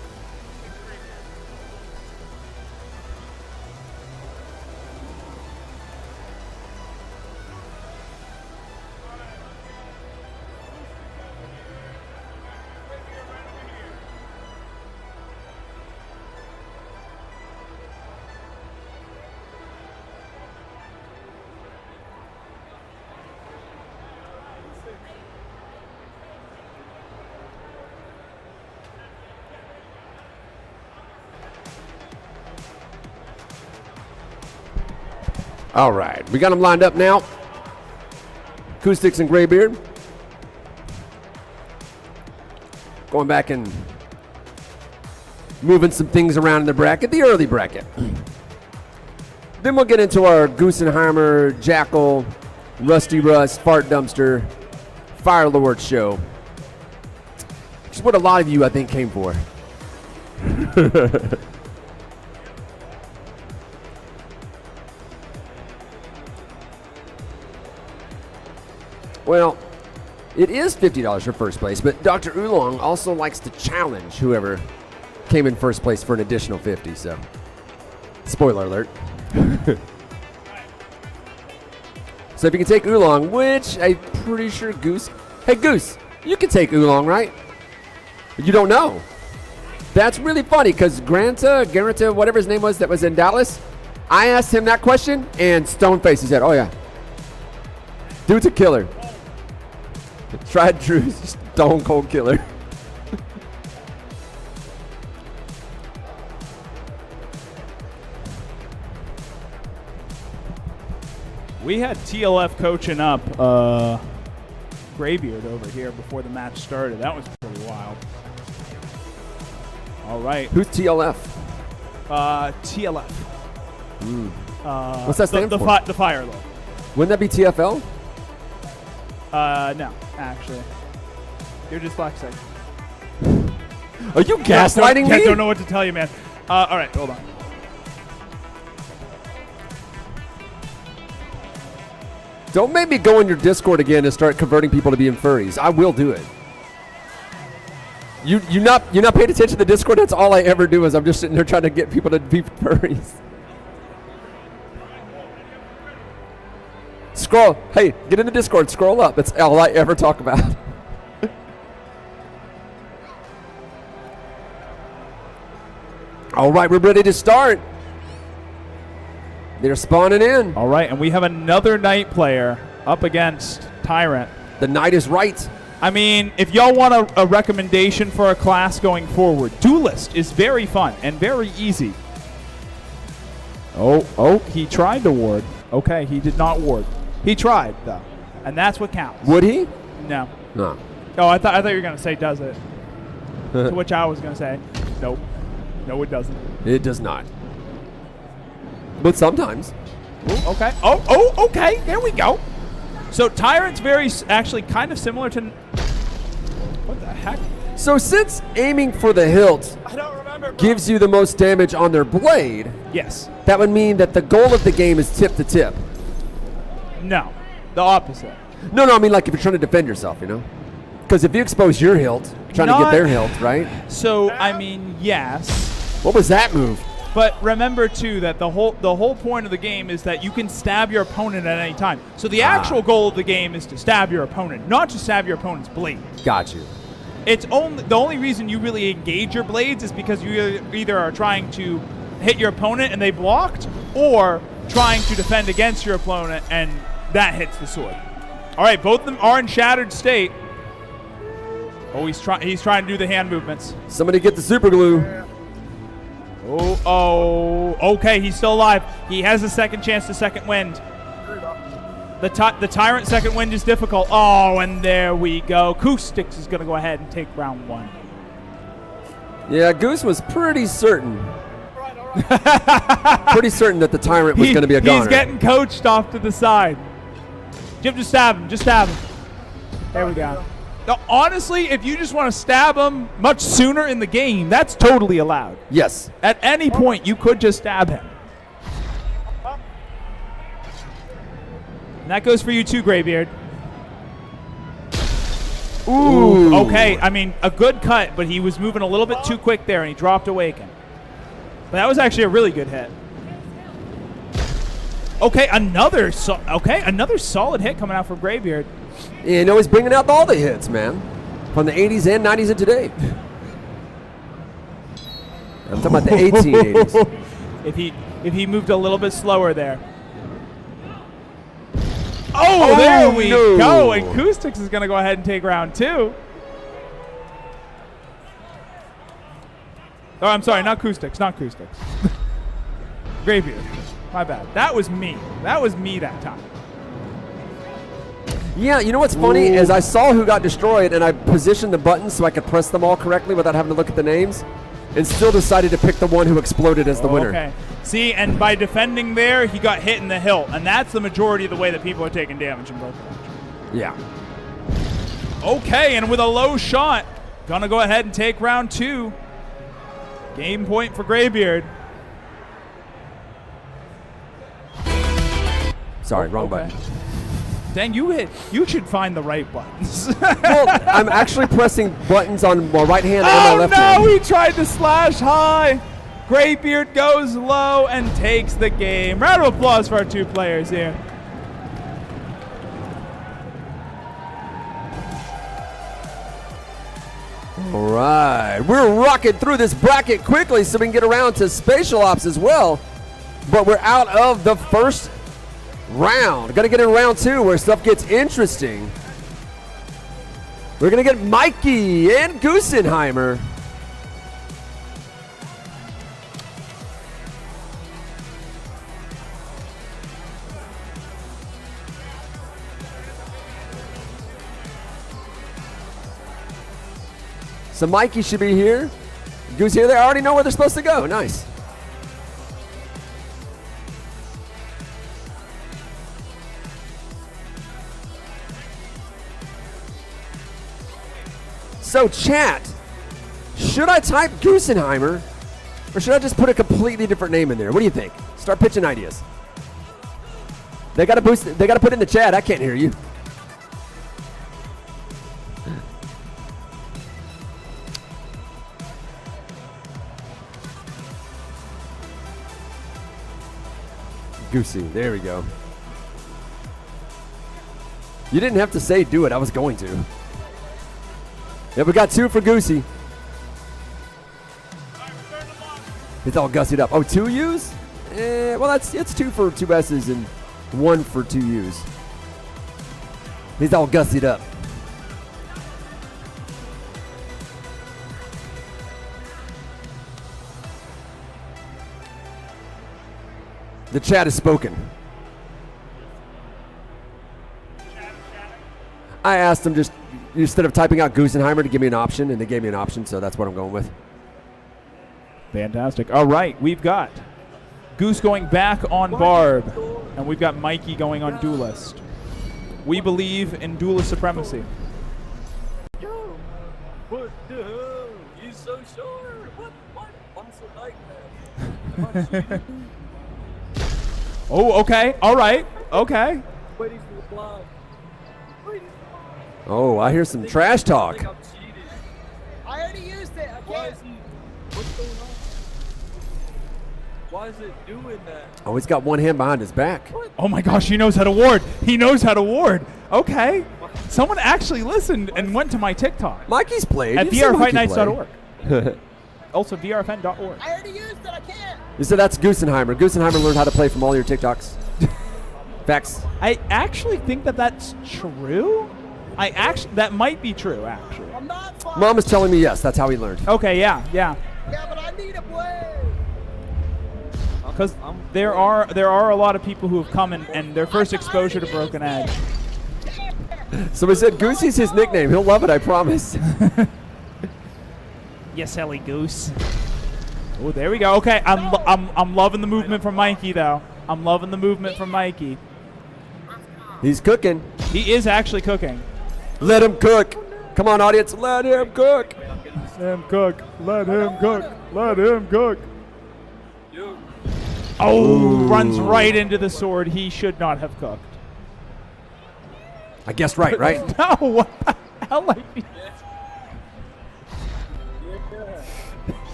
All right, we got them lined up now. Coostix and Graybeard. Going back and moving some things around in the bracket, the early bracket. Then we'll get into our Goosenheimer, Jackal, Rusty Rust, Fart Dumpster, Fire Lord show. Which is what a lot of you, I think, came for. Well, it is $50 for first place, but Dr. Oolong also likes to challenge whoever came in first place for an additional 50, so spoiler alert. So if you can take Oolong, which I'm pretty sure Goose... Hey, Goose, you can take Oolong, right? You don't know. That's really funny, because Garanta, whatever his name was that was in Dallas, I asked him that question, and stone face, he said, oh yeah. Dude's a killer. Tried true stone cold killer. We had TLF coaching up Graybeard over here before the match started. That was pretty wild. All right. Who's TLF? TLF. What's that stand for? The Fire Lord. Wouldn't that be TFL? No, actually. You're dyslexic. Are you gaslighting me? I don't know what to tell you, man. All right, hold on. Don't make me go in your Discord again and start converting people to being furries. I will do it. You're not paying attention to the Discord? That's all I ever do is I'm just sitting there trying to get people to be furries. Scroll. Hey, get in the Discord. Scroll up. That's all I ever talk about. All right, we're ready to start. They're spawning in. All right, and we have another Knight player up against Tyrant. The Knight is right. I mean, if y'all want a recommendation for a class going forward, Duelist is very fun and very easy. Oh, he tried to ward. Okay, he did not ward. He tried, though. and that's what counts. Would he? No. No. Oh, I thought you were going to say does it. To which I was going to say, nope. No, it doesn't. It does not. But sometimes. Ooh, okay. Oh, okay. There we go. So Tyrant's actually kind of similar to... What the heck? So since aiming for the hilt I don't remember. Bro. gives you the most damage on their blade, Yes. that would mean that the goal of the game is tip to tip. No. The opposite. No, I mean like if you're trying to defend yourself, you know? Because if you expose your hilt, trying to get their hilt, right? So, I mean, yes. What was that move? But remember, too, that the whole point of the game is that you can stab your opponent at any time. So the actual goal of the game is to stab your opponent, not to stab your opponent's blade. Got you. It's the only reason you really engage your blades is because you either are trying to hit your opponent and they blocked, or trying to defend against your opponent and that hits the sword. All right, both of them are in shattered state. Oh, he's trying to do the hand movements. Somebody get the super glue. Oh, okay, he's still alive. He has a second chance to second wind. The Tyrant second wind is difficult. Oh, and there we go. Acoustics is going to go ahead and take round 1. Yeah, Goose was pretty certain. Pretty certain that the Tyrant was going to be a goner. He's getting coached off to the side. Jim, just stab him. Just stab him. There we go. Now, honestly, if you just want to stab him much sooner in the game, that's totally allowed. Yes. At any point, you could just stab him. And that goes for you too, Graybeard. Ooh. Okay, I mean, a good cut, but he was moving a little bit too quick there, and he dropped Awaken. But that was actually a really good hit. Okay, another solid hit coming out from Graybeard. You know, he's bringing out all the hits, man. From the 80s and 90s and today. I'm talking about the 1880s. If he moved a little bit slower there. Oh, there we go. And Acoustics is going to go ahead and take round 2. Oh, I'm sorry, not Acoustics. Graybeard. My bad. That was me. That was me that time. Yeah, you know what's funny is I saw who got destroyed, and I positioned the buttons so I could press them all correctly without having to look at the names, and still decided to pick the one who exploded as the winner. Okay. See, and by defending there, he got hit in the hilt, and that's the majority of the way that people are taking damage in both matches. Yeah. Okay, and with a low shot, gonna go ahead and take round 2. Game point for Graybeard. Sorry, wrong button. Dang, you should find the right buttons. Well, I'm actually pressing buttons on my right hand and my left hand. Oh no, he tried to slash high. Graybeard goes low and takes the game. Round of applause for our 2 players here. All right, we're rocking through this bracket quickly so we can get around to Spatial Ops as well. But we're out of the first round. Gonna get in round 2 where stuff gets interesting. We're gonna get Mikey and Goosenheimer. So Mikey should be here. Goose here. They already know where they're supposed to go. Nice. So chat, should I type Goosenheimer or should I just put a completely different name in there? What do you think? Start pitching ideas. They gotta boost. They gotta put in the chat. I can't hear you. Goosey, there we go. You didn't have to say do it. I was going to. Yeah, we got 2 for Goosey. It's all gussied up. Oh, 2 U's? Well, it's 2 for 2 S's and 1 for 2 U's. He's all gussied up. The chat is spoken. I asked them just instead of typing out Goosenheimer to give me an option, and they gave me an option, so that's what I'm going with. Fantastic. All right, we've got Goose going back on Barb, and we've got Mikey going on Duelist. We believe in Duelist supremacy. Yo, what the hell? You so short. What? I'm so like that. Oh, okay. All right. Okay. Waiting for the block. Oh, I hear some trash I talk. think I'm cheated. I already used it. I Why can't. is he? What's going on? Why is it doing that? Oh, he's got one hand behind his back. Oh my gosh, he knows how to ward. He knows how to ward. Okay. Someone actually listened and went to my TikTok Mikey's played. at You've seen Mikey drfightnights.org. play. Also, drfn.org. I already used it. I can't. You said that's Goosenheimer. Goosenheimer learned how to play from all your TikToks. Facts. I actually think that that's true. That might be true, actually. I'm not fine. Mom is telling me yes. That's how he learned. Okay, yeah. Yeah, but I need a play. Because there are a lot of people who have come and their first exposure to Broken Edge. Somebody said Goosey's his nickname. He'll love it, I promise. You silly goose. Oh, there we go. Okay, I'm loving the movement from Mikey though. I'm loving the movement from Mikey. He's cooking. He is actually cooking. Let him cook. Come on, audience. Let him cook. Let him cook. Let him cook. Let him cook. Oh, runs right into the sword. He should not have cooked. I guessed right, right? No, what the hell?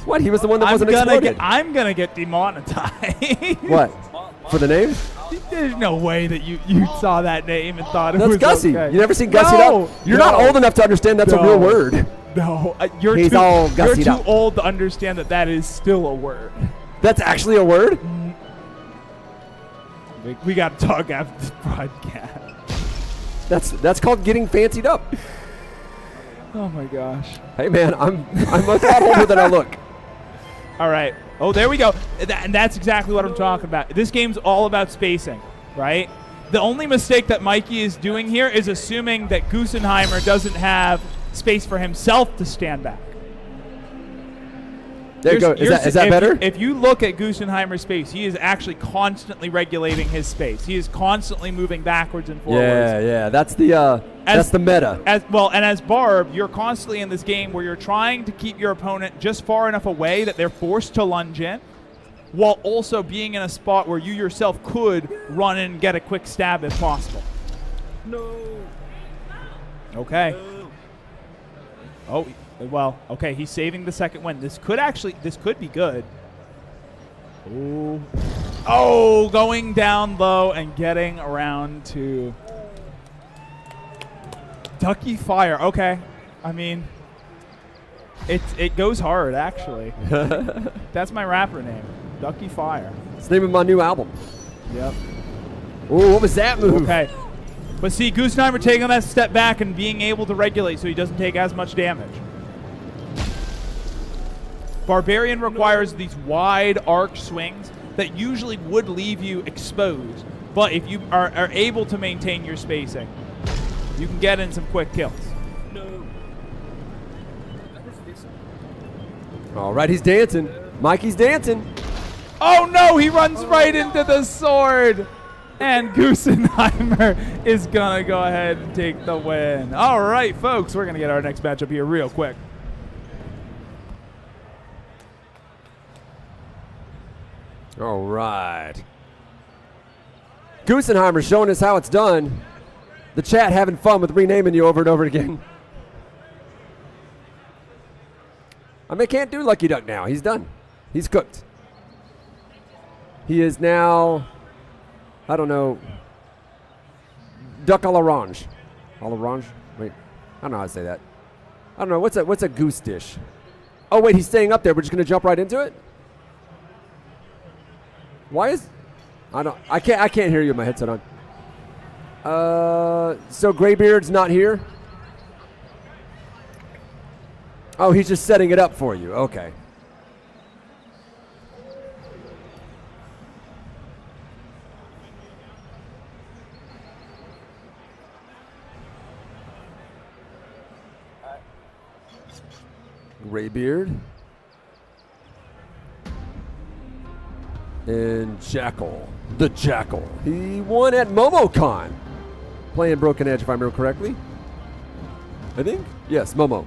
What? He was the one that wasn't exploded. I'm gonna get demonetized. What? For the name? There's no way that you saw that name and thought it That's was Gussie. okay. You never seen Gussie No, up? You're not no. old enough to understand that's a real word. No, you're He's too, all you're gussied too up. old to understand that that is still a word. That's actually a word? We got to talk after this broadcast. That's called getting fancied up. Oh my gosh. Hey man, I'm a lot older than I look. All right. Oh, there we go. And that's exactly what I'm talking about. This game's all about spacing, right? The only mistake that Mikey is doing here is assuming that Goosenheimer doesn't have space for himself to stand back. There you go. Is that better? If you look at Goosenheimer's space, he is actually constantly regulating his space. He is constantly moving backwards and forwards. Yeah. That's the meta. And as Barb, you're constantly in this game where you're trying to keep your opponent just far enough away that they're forced to lunge in, while also being in a spot where you yourself could run in and get a quick stab if possible. No. Okay. No. Oh, well, okay, he's saving the second win. This could be good. Ooh. Oh, going down low and getting around to Ducky Fire. Okay. I mean, it goes hard, actually. That's my rapper name, Ducky Fire. It's the name of my new album. Yep. Ooh, what was that move? Okay. But see, Goosenheimer taking that step back and being able to regulate so he doesn't take as much damage. Barbarian requires these wide arc swings that usually would leave you exposed. But if you are able to maintain your spacing, you can get in some quick kills. No. All right, he's dancing. Mikey's dancing. Oh no, he runs right into the sword. And Goosenheimer is going to go ahead and take the win. All right, folks, we're going to get our next matchup here real quick. All right. Goosenheimer showing us how it's done. The chat having fun with renaming you over and over again. I mean, can't do Lucky Duck now. He's done. He's cooked. He is now, I don't know, Duck à l'orange. À l'orange? Wait, I don't know how to say that. I don't know. What's a goose dish? Oh, wait, he's staying up there. We're just going to jump right into it? Why is I can't hear you with my headset on. So Graybeard's not here? Oh, he's just setting it up for you. Okay. Graybeard. And Jackal. The Jackal. He won at MomoCon. Playing Broken Edge, if I remember correctly. I think? Yes, Momo.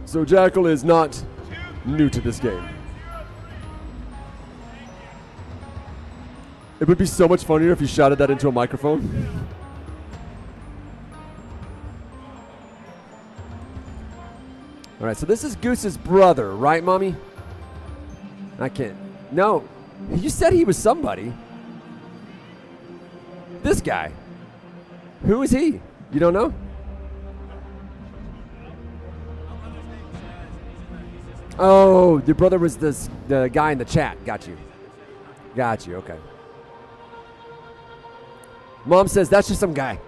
So Jackal is not new to this game. It would be so much funnier if you shouted that into a microphone. All right, so this is Goose's brother, right, Mommy? I can't. No, you said he was somebody. This guy. Who is he? You don't know? Oh, your brother was the guy in the chat. Got you. Got you, okay. Mom says that's just some guy.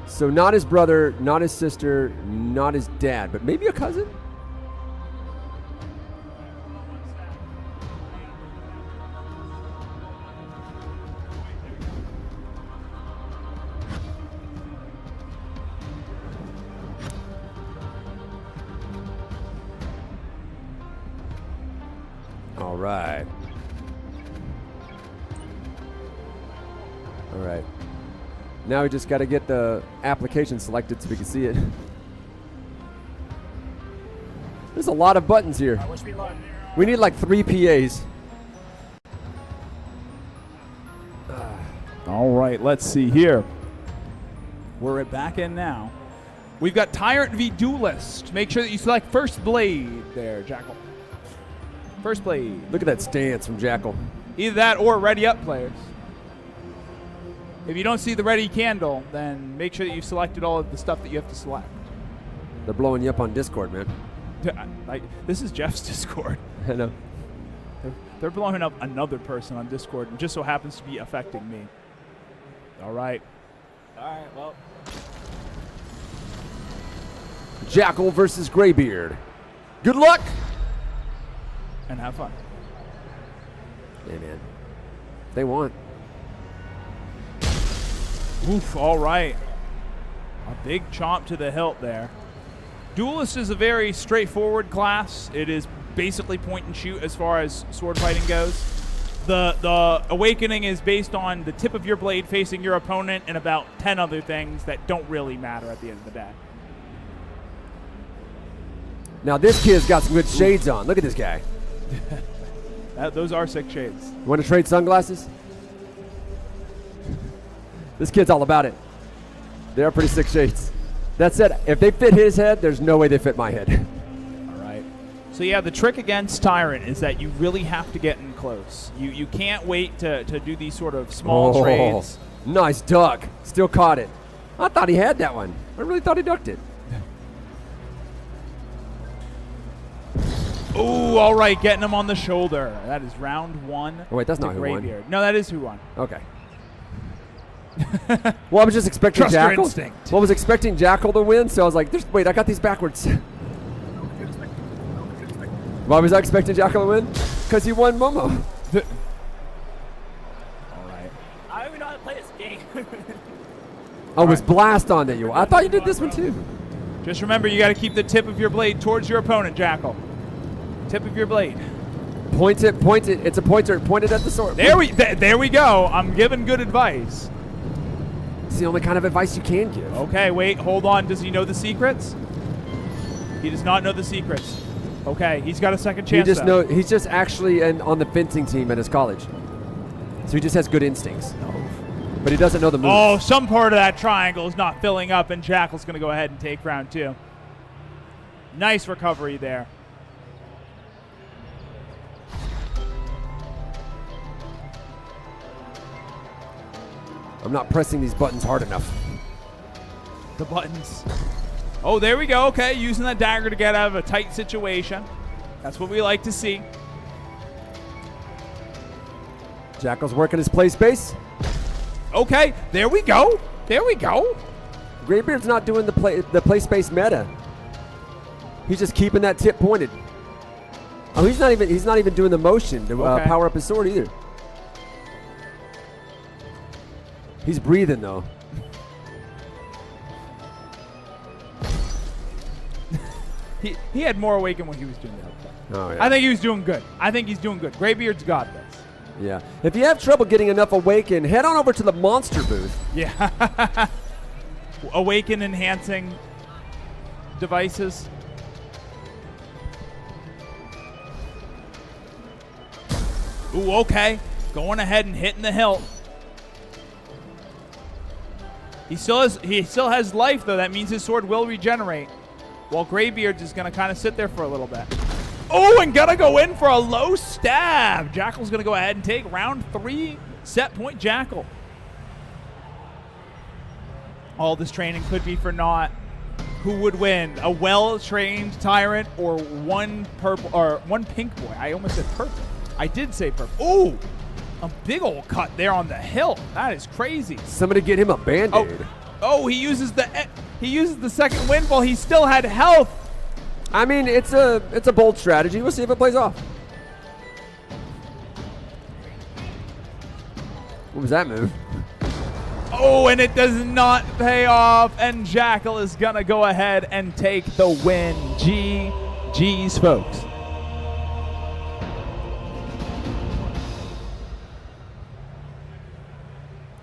So not his brother, not his sister, not his dad, but maybe a cousin? All right. All right. Now we just got to get the application selected so we can see it. There's a lot of buttons here. We need like 3 PAs. All right, let's see here. We're back in now. We've got Tyrant v Duelist. Make sure that you select First Blade there, Jackal. First Blade. Look at that stance from Jackal. Either that or Ready Up players. If you don't see the ready candle, then make sure that you've selected all of the stuff that you have to select. They're blowing you up on Discord, man. This is Jeff's Discord. I know. They're blowing up another person on Discord, and just so happens to be affecting me. All right. All right, well. Jackal versus Graybeard. Good luck. And have fun. Hey, man. They want. Oof, all right. A big chomp to the hilt there. Duelist is a very straightforward class. It is basically point and shoot as far as sword fighting goes. The Awakening is based on the tip of your blade facing your opponent and about 10 other things that don't really matter at the end of the day. Now this kid's got some good shades on. Look at this guy. Those are 6 shades. You want to trade sunglasses? This kid's all about it. They are pretty sick shades. That said, if they fit his head, there's no way they fit my head. All right. So yeah, the trick against Tyrant is that you really have to get in close. You can't wait to do these sort of small trades. Nice duck. Still caught it. I thought he had that one. I really thought he ducked it. Ooh, all right, getting him on the shoulder. That is round 1. Oh, wait, that's not who won. Graybeard. No, that is who won. Okay. Well, I was just expecting Trust your Jackal. instinct. Well, I was expecting Jackal to win, so I was like, wait, I got these backwards. Why was I expecting Jackal to win? Because he won Momo. All right. I don't even know how to play this game. Oh, it was Blast on that you. I thought you did this one too. Just remember, you got to keep the tip of your blade towards your opponent, Jackal. Tip of your blade. Point it. It's a pointer pointed at the sword. There we go. I'm giving good advice. It's the only kind of advice you can give. Okay, wait, hold on. Does he know the secrets? He does not know the secrets. Okay, he's got a second chance. He's just actually on the fencing team at his college. So he just has good instincts. But he doesn't know the moves. Oh, some part of that triangle is not filling up, and Jackal's going to go ahead and take round 2. Nice recovery there. I'm not pressing these buttons hard enough. The buttons. Oh, there we go. Okay, using that dagger to get out of a tight situation. That's what we like to see. Jackal's working his play space. Okay, there we go. There we go. Graybeard's not doing the play space meta. He's just keeping that tip pointed. Oh, he's not even doing the motion to power up his sword either. He's breathing, though. He had more awaken when he was doing the other thing. Oh, yeah. I think he was doing good. I think he's doing good. Graybeard's got this. Yeah. If you have trouble getting enough awaken, head on over to the monster booth. Yeah. Awaken enhancing devices. Ooh, okay. Going ahead and hitting the hilt. He still has life, though. That means his sword will regenerate. While Graybeard's is going to kind of sit there for a little bit. Oh, and going to go in for a low stab. Jackal's going to go ahead and take round 3. Set point Jackal. All this training could be for naught. Who would win? A well-trained tyrant or one pink boy? I almost said purple. I did say purple. Ooh, a big old cut there on the hilt. That is crazy. Somebody get him a Band-Aid. Oh, he uses the second wind while he still had health. I mean, it's a bold strategy. We'll see if it plays off. What was that move? Oh, and it does not pay off, and Jackal is gonna go ahead and take the win. GG's, folks.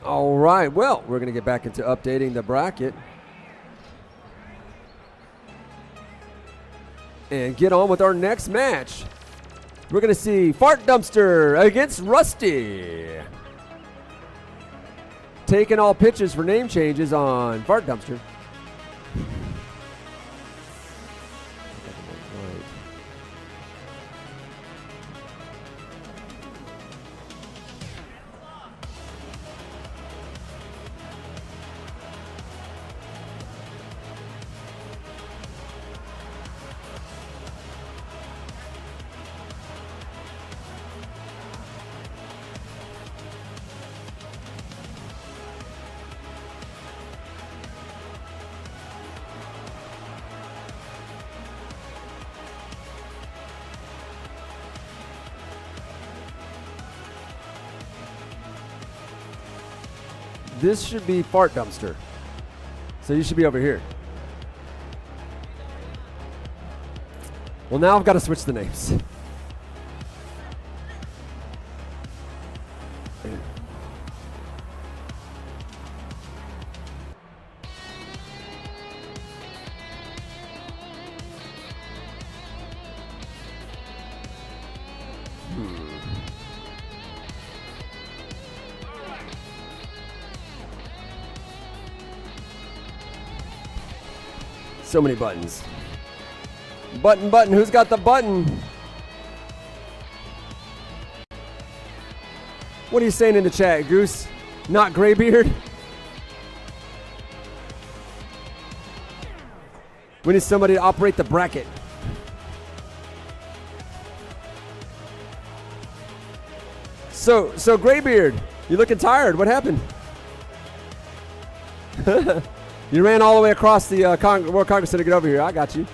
All right, well, we're going to get back into updating the bracket and get on with our next match. We're going to see Fart Dumpster against Rusty. Taking all pitches for name changes on Fart Dumpster. This should be Fart Dumpster. So you should be over here. Well, now I've got to switch the names. So many buttons. Button, who's got the button? What are you saying in the chat, Goose? Not Graybeard? We need somebody to operate the bracket. So Graybeard, you looking tired. What happened? You ran all the way across the World Congress Center to get over here. I got you.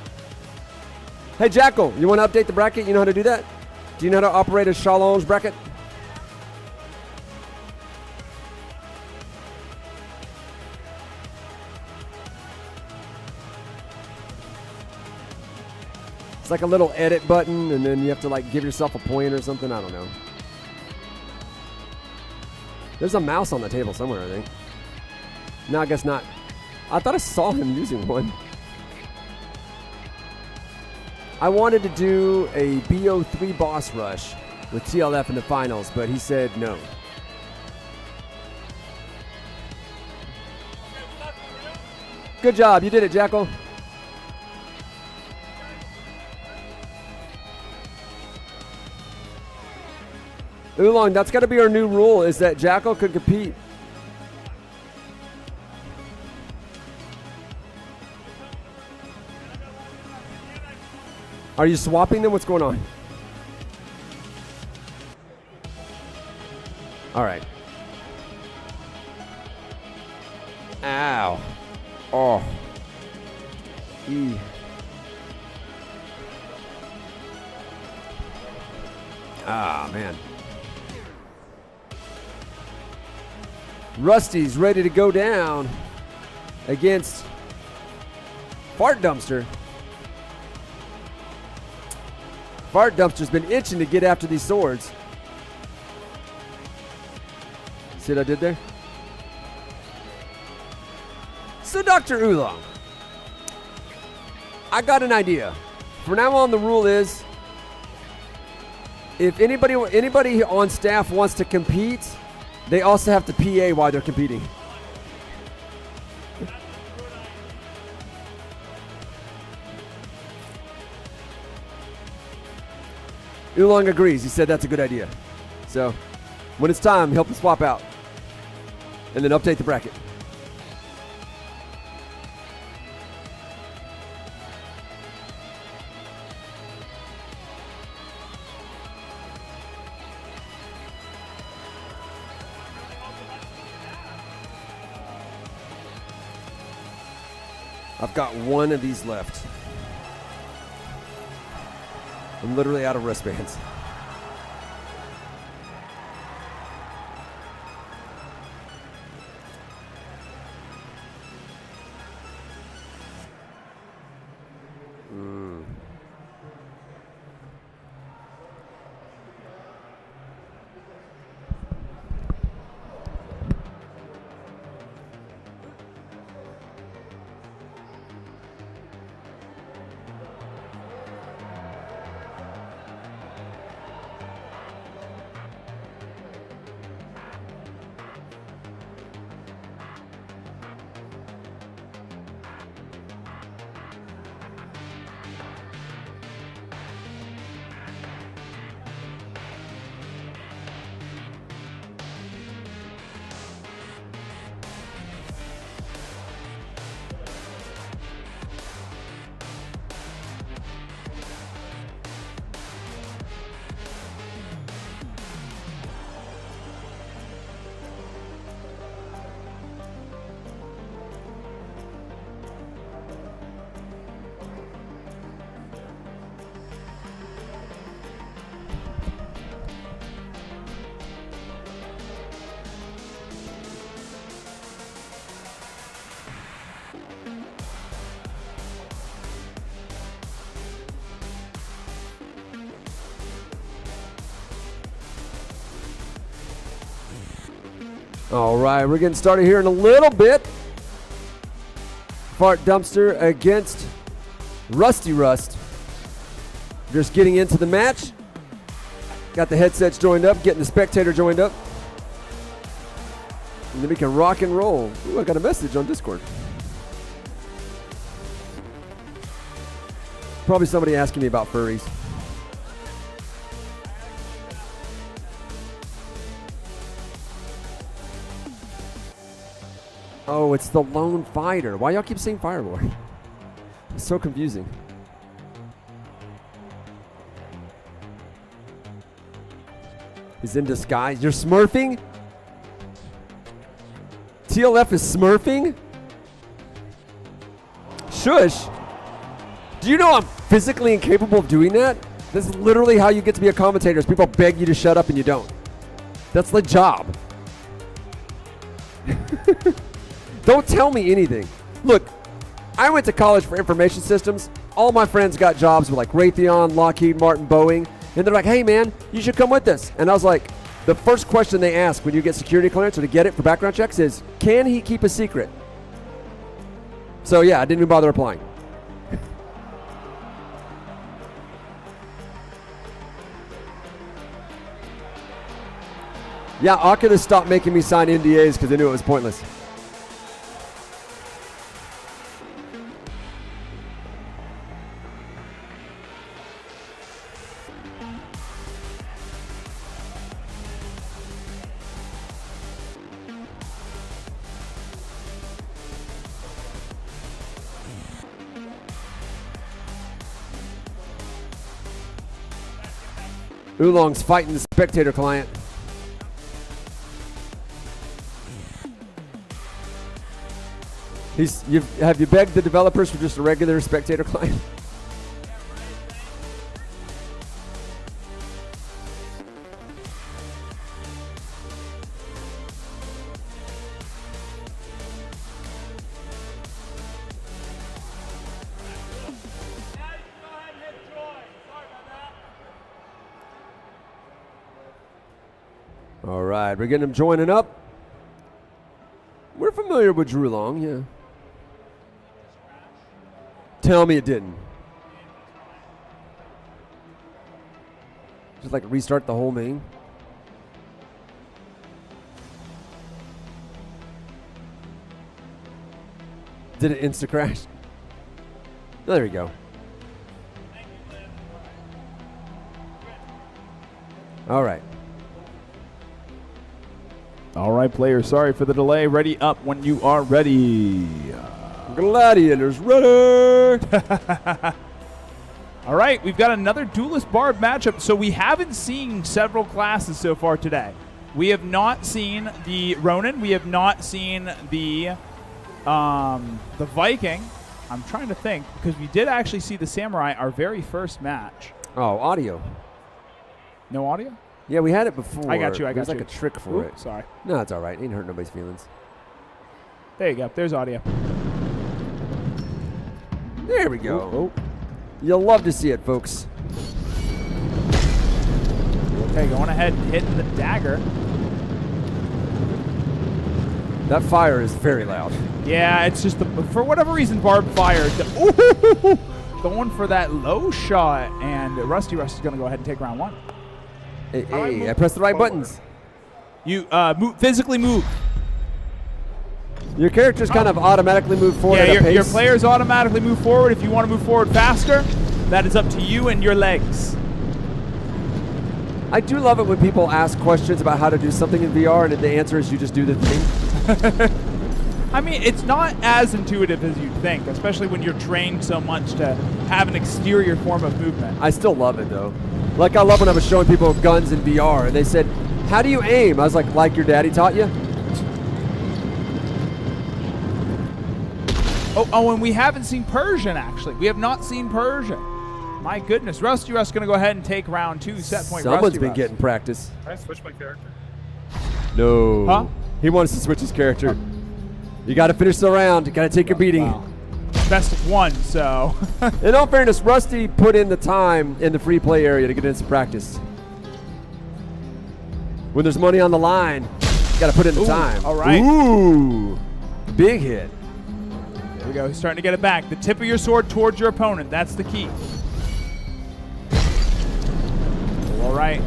Hey, Jackal, you want to update the bracket? You know how to do that? Do you know how to operate a challenge bracket? It's like a little edit button, and then you have to like give yourself a point or something. I don't know. There's a mouse on the table somewhere, I think. No, I guess not. I thought I saw him using one. I wanted to do a BO3 boss rush with TLF in the finals, but he said no. Good job. You did it, Jackal. Oolong, that's got to be our new rule, is that Jackal could compete. Are you swapping them? What's going on? All right. Ow. Oh. E. Ah, man. Rusty's ready to go down against Fart Dumpster. Fart Dumpster's been itching to get after these swords. See what I did there? So Dr. Oolong, I got an idea. From now on, the rule is if anybody on staff wants to compete, they also have to PA while they're competing. Oolong agrees. He said that's a good idea. So when it's time, help him swap out. And then update the bracket. I've got one of these left. I'm literally out of wristbands. All right, we're getting started here in a little bit. Fart Dumpster against Rusty Rust. Just getting into the match. Got the headsets joined up, getting the spectator joined up. And then we can rock and roll. Ooh, I got a message on Discord. Probably somebody asking me about furries. Oh, it's the lone fighter. Why y'all keep saying Firelord? It's so confusing. He's in disguise. You're smurfing? TLF is smurfing? Shush. Do you know I'm physically incapable of doing that? This is literally how you get to be a commentator, is people beg you to shut up and you don't. That's the job. Don't tell me anything. Look, I went to college for information systems. All my friends got jobs with like Raytheon, Lockheed Martin, Boeing. And they're like, hey man, you should come with us. And I was like, the first question they ask when you get security clearance or to get it for background checks is, can he keep a secret? So yeah, I didn't even bother applying. Yeah, Oculus stopped making me sign NDAs because they knew it was pointless. Oolong's fighting the spectator client. Have you begged the developers for just a regular spectator client? All right, we're getting him joining up. We're familiar with Drew Long, yeah. Tell me it didn't. Just like restart the whole main. Did it insta crash? Oh, there we go. All right. All right, players. Sorry for the delay. Ready up when you are ready. Gladiators ready. All right, we've got another Duelist Barb matchup. So we haven't seen several classes so far today. We have not seen the Ronin. We have not seen the Viking. I'm trying to think because we did actually see the Samurai our very first match. Oh, audio. No audio? Yeah, we had it before. I got you. I got There's you. like a trick for Ooh, it. Sorry. No, it's all right. Ain't hurt nobody's feelings. There you go. There's audio. There we go. Oh. You'll love to see it, folks. Okay, going ahead and hitting the dagger. That fire is very loud. Yeah, it's just for whatever reason, Barb fired. Ooh, going for that low shot, and Rusty Rush is going to go ahead and take round one. Hey, I pressed the right buttons. You physically move. Your characters kind of automatically move forward Yeah, at a pace. your players automatically move forward. If you want to move forward faster, that is up to you and your legs. I do love it when people ask questions about how to do something in VR, and the answer is you just do the thing. I mean, it's not as intuitive as you'd think, especially when you're trained so much to have an exterior form of movement. I still love it, though. Like, I love when I was showing people guns in VR, and they said, how do you aim? I was like your daddy taught you? Oh, and we haven't seen Persian, actually. We have not seen Persian. My goodness. Rusty Russ going to go ahead and take round two, set point. Someone's Rusty been Russ. getting practice. Can I switch my character? No. Huh? He wants to switch his character. You got to finish the round. You got to take your beating. Wow. Best of one, so. In all fairness, Rusty put in the time in the free play area to get in some practice. When there's money on the line, you got to put in the Ooh, time. all right. Ooh. Big hit. There we go. He's starting to get it back. The tip of your sword towards your opponent. That's the key. All right.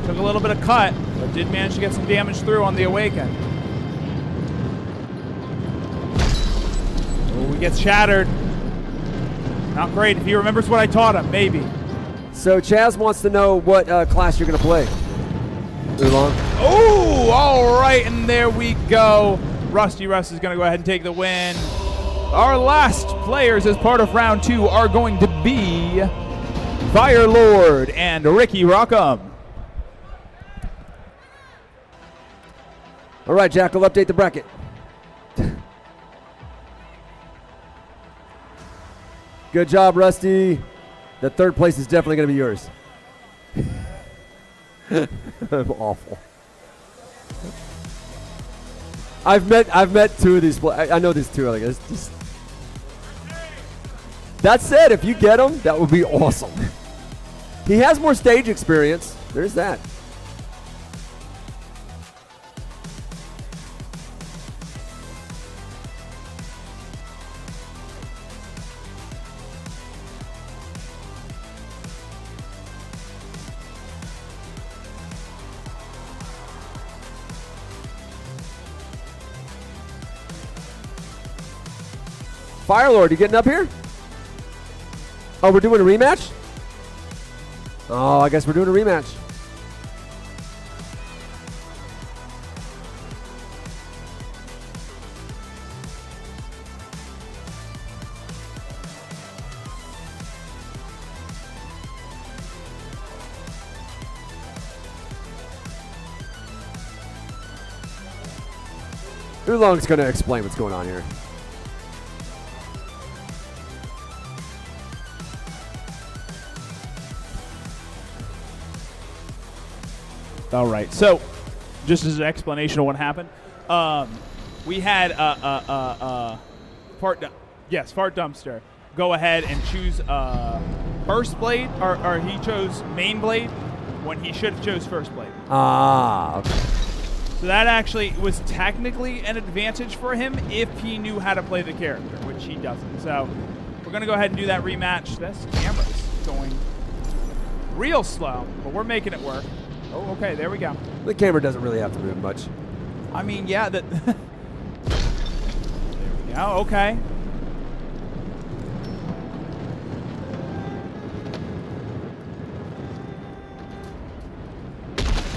Took a little bit of cut, but did manage to get some damage through on the Awaken. Oh, he gets shattered. Not great. If he remembers what I taught him, maybe. So Chaz wants to know what class you're going to play. Oolong. Oh, all right. And there we go. Rusty Russ is going to go ahead and take the win. Our last players as part of round two are going to be Fire Lord and Ricky Rockham. All right, Jack, we'll update the bracket. Good job, Rusty. The third place is definitely going to be yours. I'm awful. I've met two of these. I know these two. Like, it's just. That said, if you get him, that would be awesome. He has more stage experience. There's that. Firelord, you getting up here? Oh, we're doing a rematch? Oh, I guess we're doing a rematch. Oolong's going to explain what's going on here. All right. So, just as an explanation of what happened, we had Fart Dumpster go ahead and choose Burst Blade, or he chose Main Blade, when he should have chose first plate. Ah, okay. So that actually was technically an advantage for him if he knew how to play the character, which he doesn't. So we're going to go ahead and do that rematch. This camera's going real slow, but we're making it work. Oh, okay, there we go. The camera doesn't really have to move much. I mean, yeah, that. There we go, okay.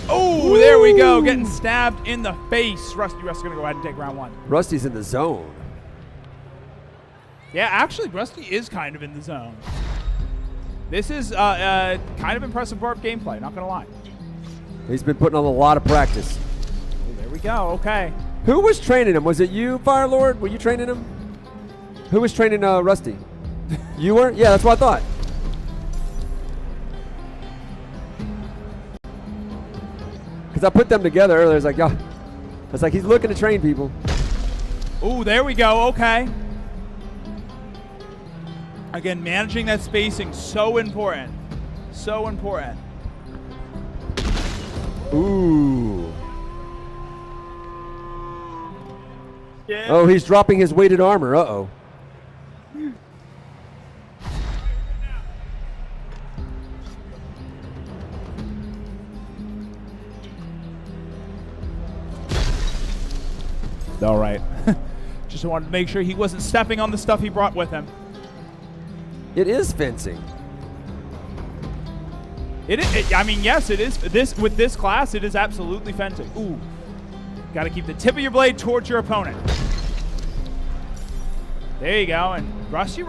Oh, there we go. Getting stabbed in the face. Rusty's going to go ahead and take round 1. Rusty's in the zone. Yeah, actually, Rusty is kind of in the zone. This is kind of impressive Barb gameplay, not going to lie. He's been putting on a lot of practice. Oh, there we go. Okay. Who was training him? Was it you, Firelord? Were you training him? Who was training Rusty? You were? Yeah, that's what I thought. Because I put them together earlier. It's like, yeah. It's like he's looking to train people. Oh, there we go. Okay. Again, managing that spacing, so important. So important. Ooh. Yeah. Oh, he's dropping his weighted armor. Uh-oh. All right. Just wanted to make sure he wasn't stepping on the stuff he brought with him. It is fencing. I mean, yes, it is. With this class, it is absolutely fencing. Ooh. Got to keep the tip of your blade towards your opponent. There you go. And Rusty,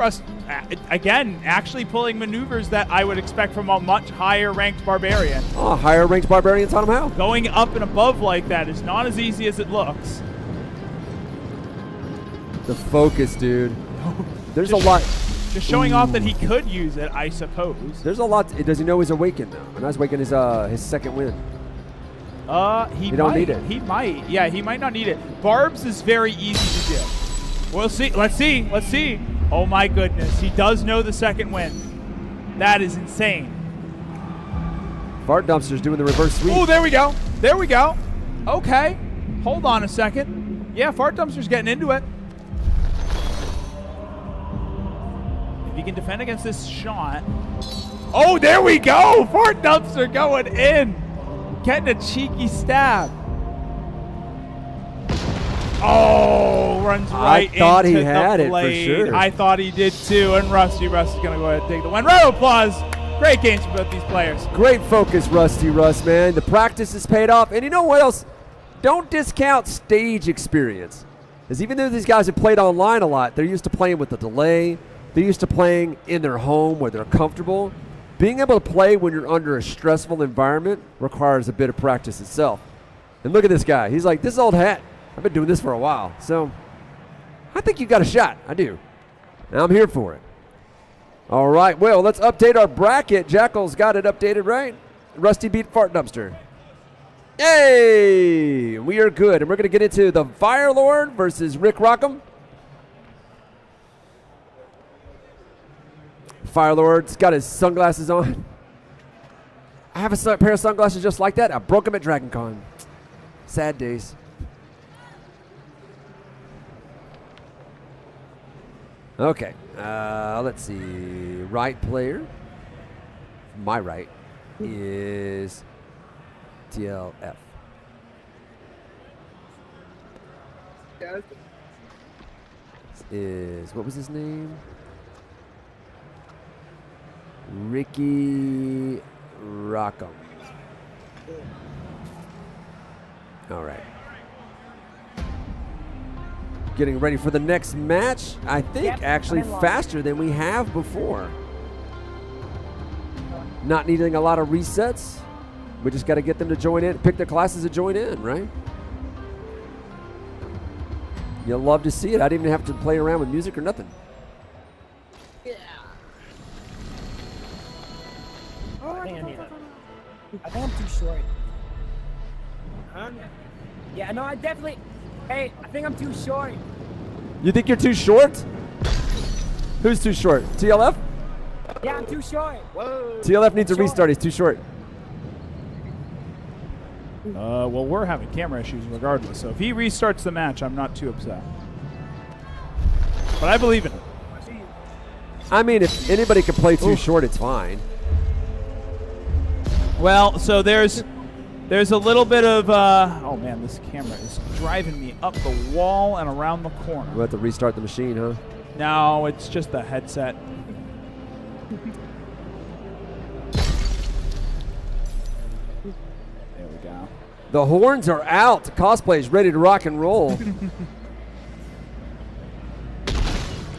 again, actually pulling maneuvers that I would expect from a much higher ranked barbarian. Oh, higher ranked barbarian taught him how. Going up and above like that is not as easy as it looks. The focus, dude. There's a lot. Just showing off that he could use it, I suppose. There's a lot. Does he know he's awakened now? And that's awakened his second win. He don't might. need it. He might. Yeah, he might not need it. Barb's is very easy to do. We'll see. Let's see. Let's see. Oh my goodness. He does know the second win. That is insane. Fart Dumpster's doing the reverse sweep. Oh, there we go. There we go. Okay. Hold on a second. Yeah, Fart Dumpster's getting into it. If he can defend against this shot. Oh, there we go. Fart Dumpster going in. Getting a cheeky stab. Oh, runs right into the blade. I thought he had it for sure. I thought he did too. And Rusty's going to go ahead and take the win. Round of applause. Great games for both these players. Great focus, Rusty Russ, man. The practice has paid off. And you know what else? Don't discount stage experience. Because even though these guys have played online a lot, they're used to playing with the delay. They're used to playing in their home where they're comfortable. Being able to play when you're under a stressful environment requires a bit of practice itself. And look at this guy. He's like, this is old hat. I've been doing this for a while. So I think you got a shot. I do. And I'm here for it. All right. Well, let's update our bracket. Jackal's got it updated, right? Rusty beat Fart Dumpster. Hey! We are good. And we're going to get into the Firelord versus Rick Rockham. Firelord's got his sunglasses on. I have a pair of sunglasses just like that. I broke them at Dragon Con. Sad days. Okay. Let's see. Right player. My right is TLF. What was his name? Ricky Rockham. All right. Getting ready for the next match. I think actually faster than we have before. Not needing a lot of resets. We just got to get them to join in, pick their classes to join in, right? You'll love to see it. I didn't even have to play around with music or nothing. I think I'm too short. Huh? Yeah, no, I definitely. Hey, I think I'm too short. You think you're too short? Who's too short? TLF? Yeah, I'm too short. Whoa. TLF needs a restart. He's too short. Well, we're having camera issues regardless, so if he restarts the match, I'm not too upset. But I believe in him. I mean, if anybody can play too short, it's fine. Well, so there's a little bit of, oh man, this camera is driving me up the wall and around the corner. We'll have to restart the machine, huh? No, it's just the headset. There we go. The horns are out. Cosplay is ready to rock and roll.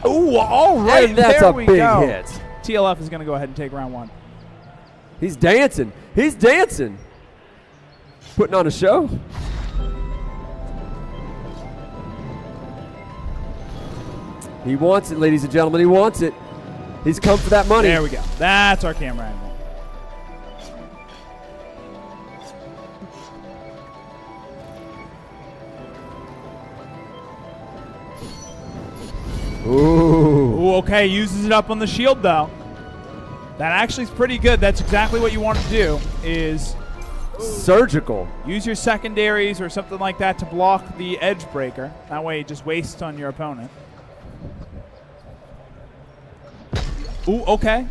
Ooh, all right, And that's there a we big go. hit. TLF is going to go ahead and take round 1. He's dancing. He's dancing. Putting on a show. He wants it, ladies and gentlemen. He wants it. He's come for that money. There we go. That's our camera angle. Ooh. Ooh, okay, uses it up on the shield though. That actually is pretty good. That's exactly what you want to do, is Surgical. use your secondaries or something like that to block the edge breaker. That way it just wastes on your opponent. Ooh, okay.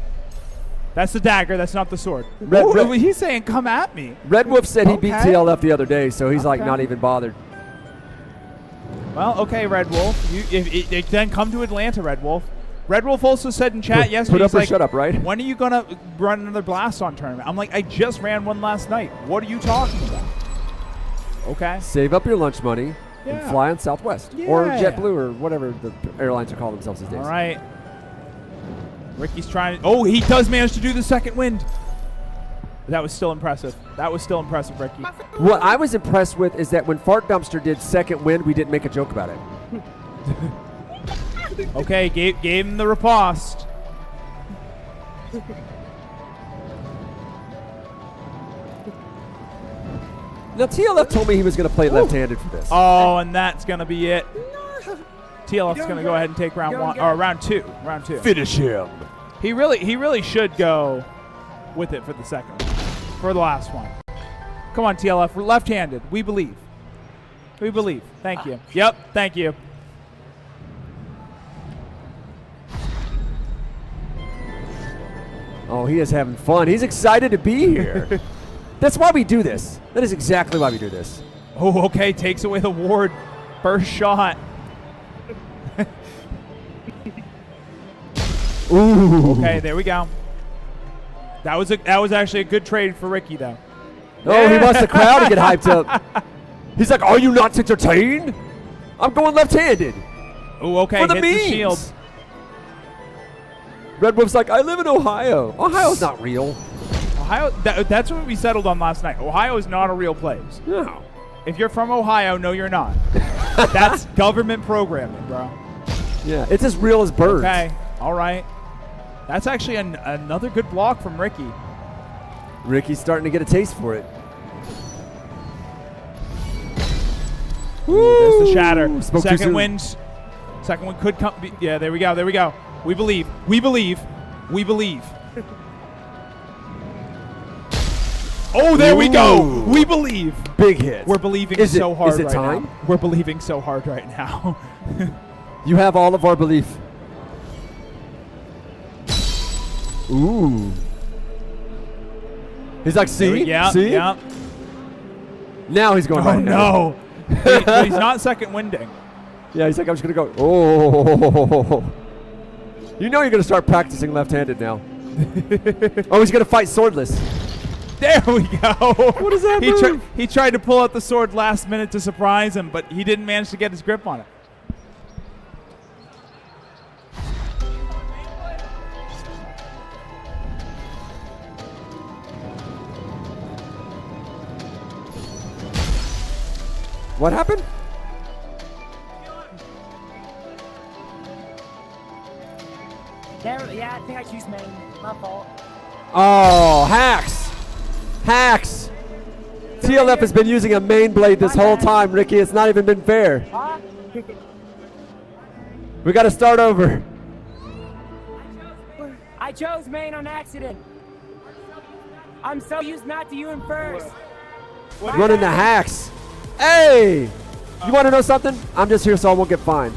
That's the dagger. That's not the sword. Ooh, he's saying, come at me. Red Wolf said he beat Okay. TLF the other day, so he's like Okay. not even bothered. Well, okay, Red Wolf. If then come to Atlanta, Red Wolf. Red Wolf also said in chat yesterday, Put up he's or like, shut up, right? when are you going to run another Blast On tournament? I'm like, I just ran one last night. What are you talking about? Okay. Save up your lunch money Yeah. and fly on Southwest. Or Yeah. JetBlue or whatever the airlines are calling themselves these days. All right. Ricky's trying. Oh, he does manage to do the second wind. That was still impressive. That was still impressive, Ricky. What I was impressed with is that when Fart Dumpster did second wind, we didn't make a joke about it. Okay, gave him the riposte. Now, TLF told me he was going to play left-handed for this. Oh, and that's going to be it. TLF's Doing going to go good. ahead and take round Doing 1 good. or round 2. Round 2. Finish him. He really should go with it for the second one. For the last one. Come on, TLF. We're left-handed. We believe. We believe. Thank you. Yep, thank you. Oh, he is having fun. He's excited to be here. That's why we do this. That is exactly why we do this. Oh, okay. Takes away the ward. First shot. Ooh. Okay, there we go. That was actually a good trade for Ricky, though. Oh, he wants the crowd to get hyped up. He's like, are you not entertained? I'm going left-handed. Oh, okay. For the Hit memes. the shield. Red Wolf's like, I live in Ohio. Ohio's not real. Ohio. That's what we settled on last night. Ohio is not a real place. No. If you're from Ohio, no, you're not. That's government programming, bro. Yeah, it's as real as birds. Okay. All right. That's actually another good block from Ricky. Ricky's starting to get a taste for it. Ooh, there's the shatter. Spoke too Second soon. wind. Second one could come. Yeah, there we go. There we go. We believe. We believe. We believe. Oh, there we go. Ooh. We believe. Big hit. We're believing Is it- so hard is it right time? now. We're believing so hard right now. You have all of our belief. Ooh. He's like, see? Yeah. See? Yeah. Now he's going Oh right. no. But he's not second winding. Yeah, he's like, I'm just going to go. Oh. You know you're going to start practicing left-handed now. Oh, he's going to fight swordless. There we go. What is that move? He tried to pull out the sword last minute to surprise him, but he didn't manage to get his grip on it. What happened? Yeah, I think I choose main. My fault. Oh, hacks. Hacks. TLF has been using a main blade this whole time, Ricky. It's not even been fair. Huh? We got to start over. I chose main on accident. I'm so used not to you in first. Running the hacks. Hey! You want to know something? I'm just here so I won't get fined.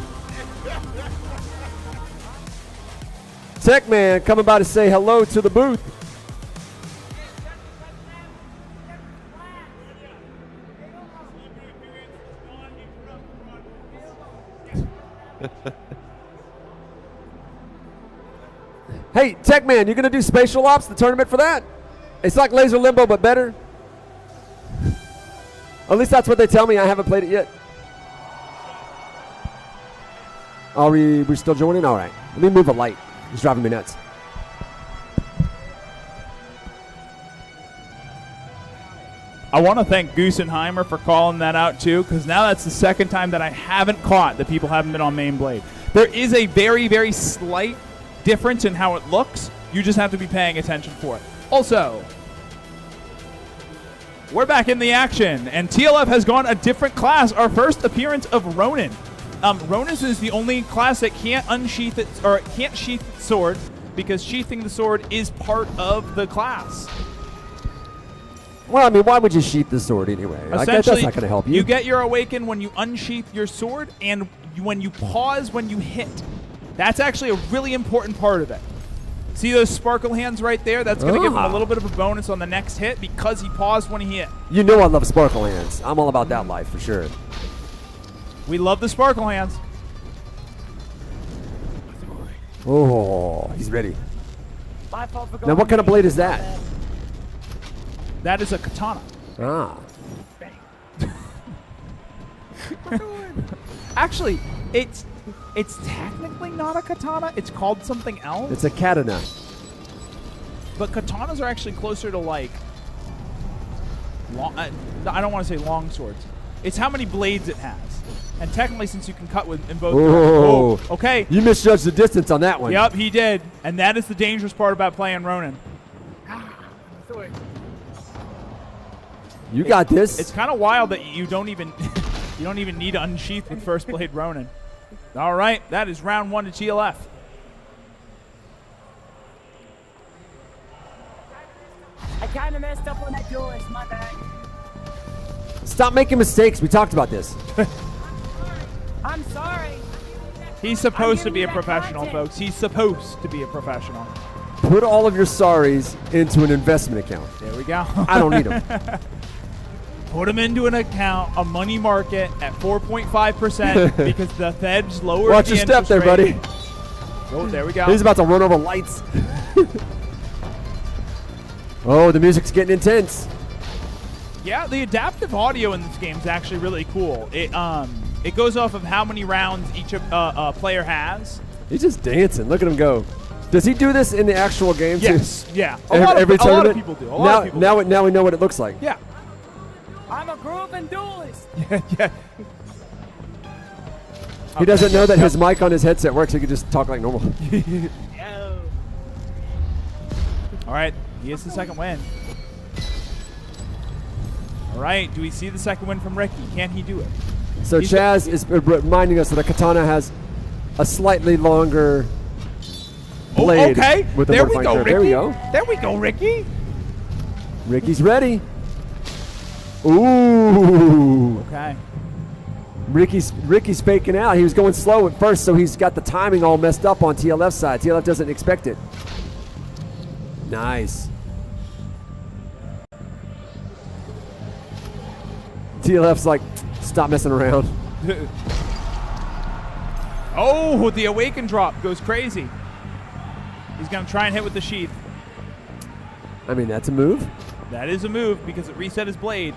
Tech Man coming by to say hello to the booth. Hey, Tech Man, you gonna do Spatial Ops, the tournament for that? It's like Laser Limbo, but better. At least that's what they tell me. I haven't played it yet. Are we still joining? All right. Let me move a light. It's driving me nuts. I want to thank Goosenheimer for calling that out too, because now that's the second time that I haven't caught that people haven't been on main blade. There is a very, very slight difference in how it looks. You just have to be paying attention for it. Also, we're back in the action, and TLF has gone a different class. Our first appearance of Ronin. Ronin is the only class that can't unsheath it, or can't sheath its sword, because sheathing the sword is part of the class. Well, I mean, why would you sheath the sword anyway? I guess that's not going to help you. You get your awaken when you unsheath your sword, and when you pause when you hit. That's actually a really important part of it. See those sparkle hands right there? That's going to give him a little bit of a bonus on the next hit because he paused when he hit. You know I love sparkle hands. I'm all about that life for sure. We love the sparkle hands. Oh, he's ready. My fault for Now, what kind of blade is that? That is a katana. Ah. Actually, it's technically not a katana. It's called something else. It's a katana. But katanas are actually closer to like long, I don't want to say long swords. It's how many blades it has. And technically, since you can cut with in both. Oh, okay. You misjudged the distance on that one. Yep, he did. And that is the dangerous part about playing Ronin. You got this. It's kind of wild that you don't even need to unsheath with first blade Ronin. All right, that is round 1 to TLF. I kind of messed up on that duelist, my bad. Stop making mistakes. We talked about this. I'm sorry. He's supposed to be a professional, folks. He's supposed to be a professional. Put all of your sorries into an investment account. There we go. I don't need them. Put them into an account, a money market at 4.5% because the Fed's lowered Watch the your step interest there, rate. buddy. Oh, there we go. He's about to run over lights. Oh, the music's getting intense. Yeah, the adaptive audio in this game is actually really cool. It goes off of how many rounds each player has. He's just dancing. Look at him go. Does he do this in the actual game too? Yes, yeah. Every a lot of tournament? people do. Now we know what it looks like. Yeah. I'm a grooving duelist. Yeah. He doesn't know that his mic on his headset works. He can just talk like normal. Yo. All right, he gets the second win. All right, do we see the second win from Ricky? Can he do it? So Chaz is reminding us that a katana has a slightly longer blade. Okay, with a there we modifying go, curve. Ricky. There we go. There we go, Ricky. Ricky's ready. Ooh. Okay. Ricky's faking out. He was going slow at first, so he's got the timing all messed up on TLF's side. TLF doesn't expect it. Nice. TLF's like, stop messing around. Oh, the awaken drop goes crazy. He's going to try and hit with the sheath. I mean, that's a move. That is a move because it reset his blade.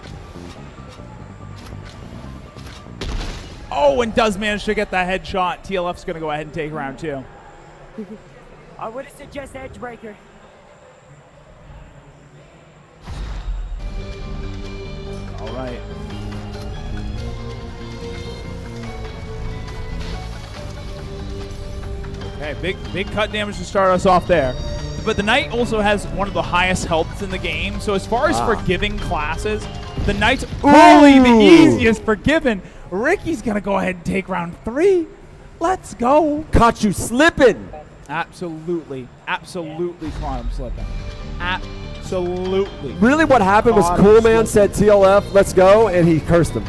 Oh, and does manage to get that headshot. TLF's going to go ahead and take round 2. I would suggest edge breaker. All right. Okay, big cut damage to start us off there. But the Knight also has one of the highest healths in the game. So as far as forgiving classes, the Knight's probably the easiest forgiven. Ricky's going to go ahead and take round 3. Let's go. Caught you slipping. Absolutely. Absolutely caught him slipping. Absolutely. Really, what happened was Cool Man said TLF, let's go, and he cursed him.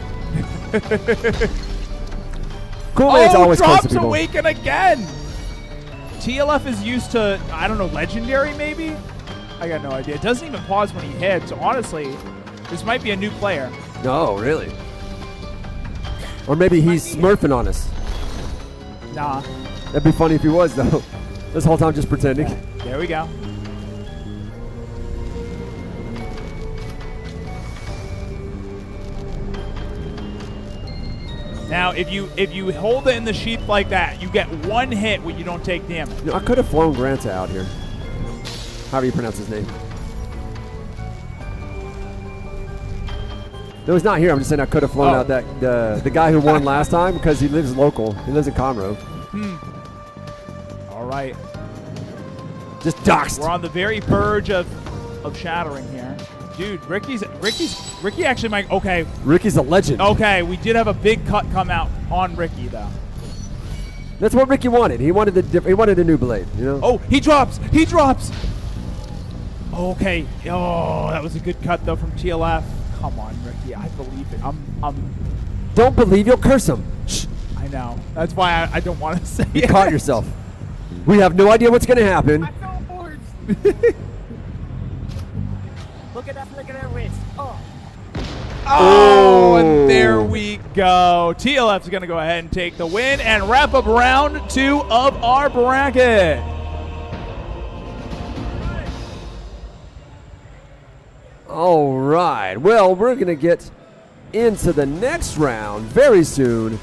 Cool Man's always cursing drops people. Awaken again. TLF is used to, I don't know, legendary maybe? I got no idea. It doesn't even pause when he hits. So honestly, this might be a new player. No, really. Or maybe he's smurfing on us. Nah. That'd be funny if he was, though. This whole time just pretending. There we go. Now, if you hold it in the sheath like that, you get one hit when you don't take damage. You know, I could have flown Granta out here. However you pronounce his name. No, he's not here. I'm just saying I could have flown out that the guy who won last time because he lives local. He lives in Conroe. All right. Just doxed. We're on the very verge of shattering here. Dude, Ricky actually might, okay. Ricky's a legend. Okay, we did have a big cut come out on Ricky, though. That's what Ricky wanted. He wanted a new blade, you know? Oh, he drops. He drops. Okay. Oh, that was a good cut, though, from TLF. Come on, Ricky. I believe it. I'm Don't believe, you'll curse him. Shh. I know. That's why I don't want to say You it. caught yourself. We have no idea what's going to happen. I fell boards. Look at that wrist. Oh. Oh, and there we go. TLF's going to go ahead and take the win and wrap up round 2 of our bracket. All right. Well, we're going to get into the next round very soon.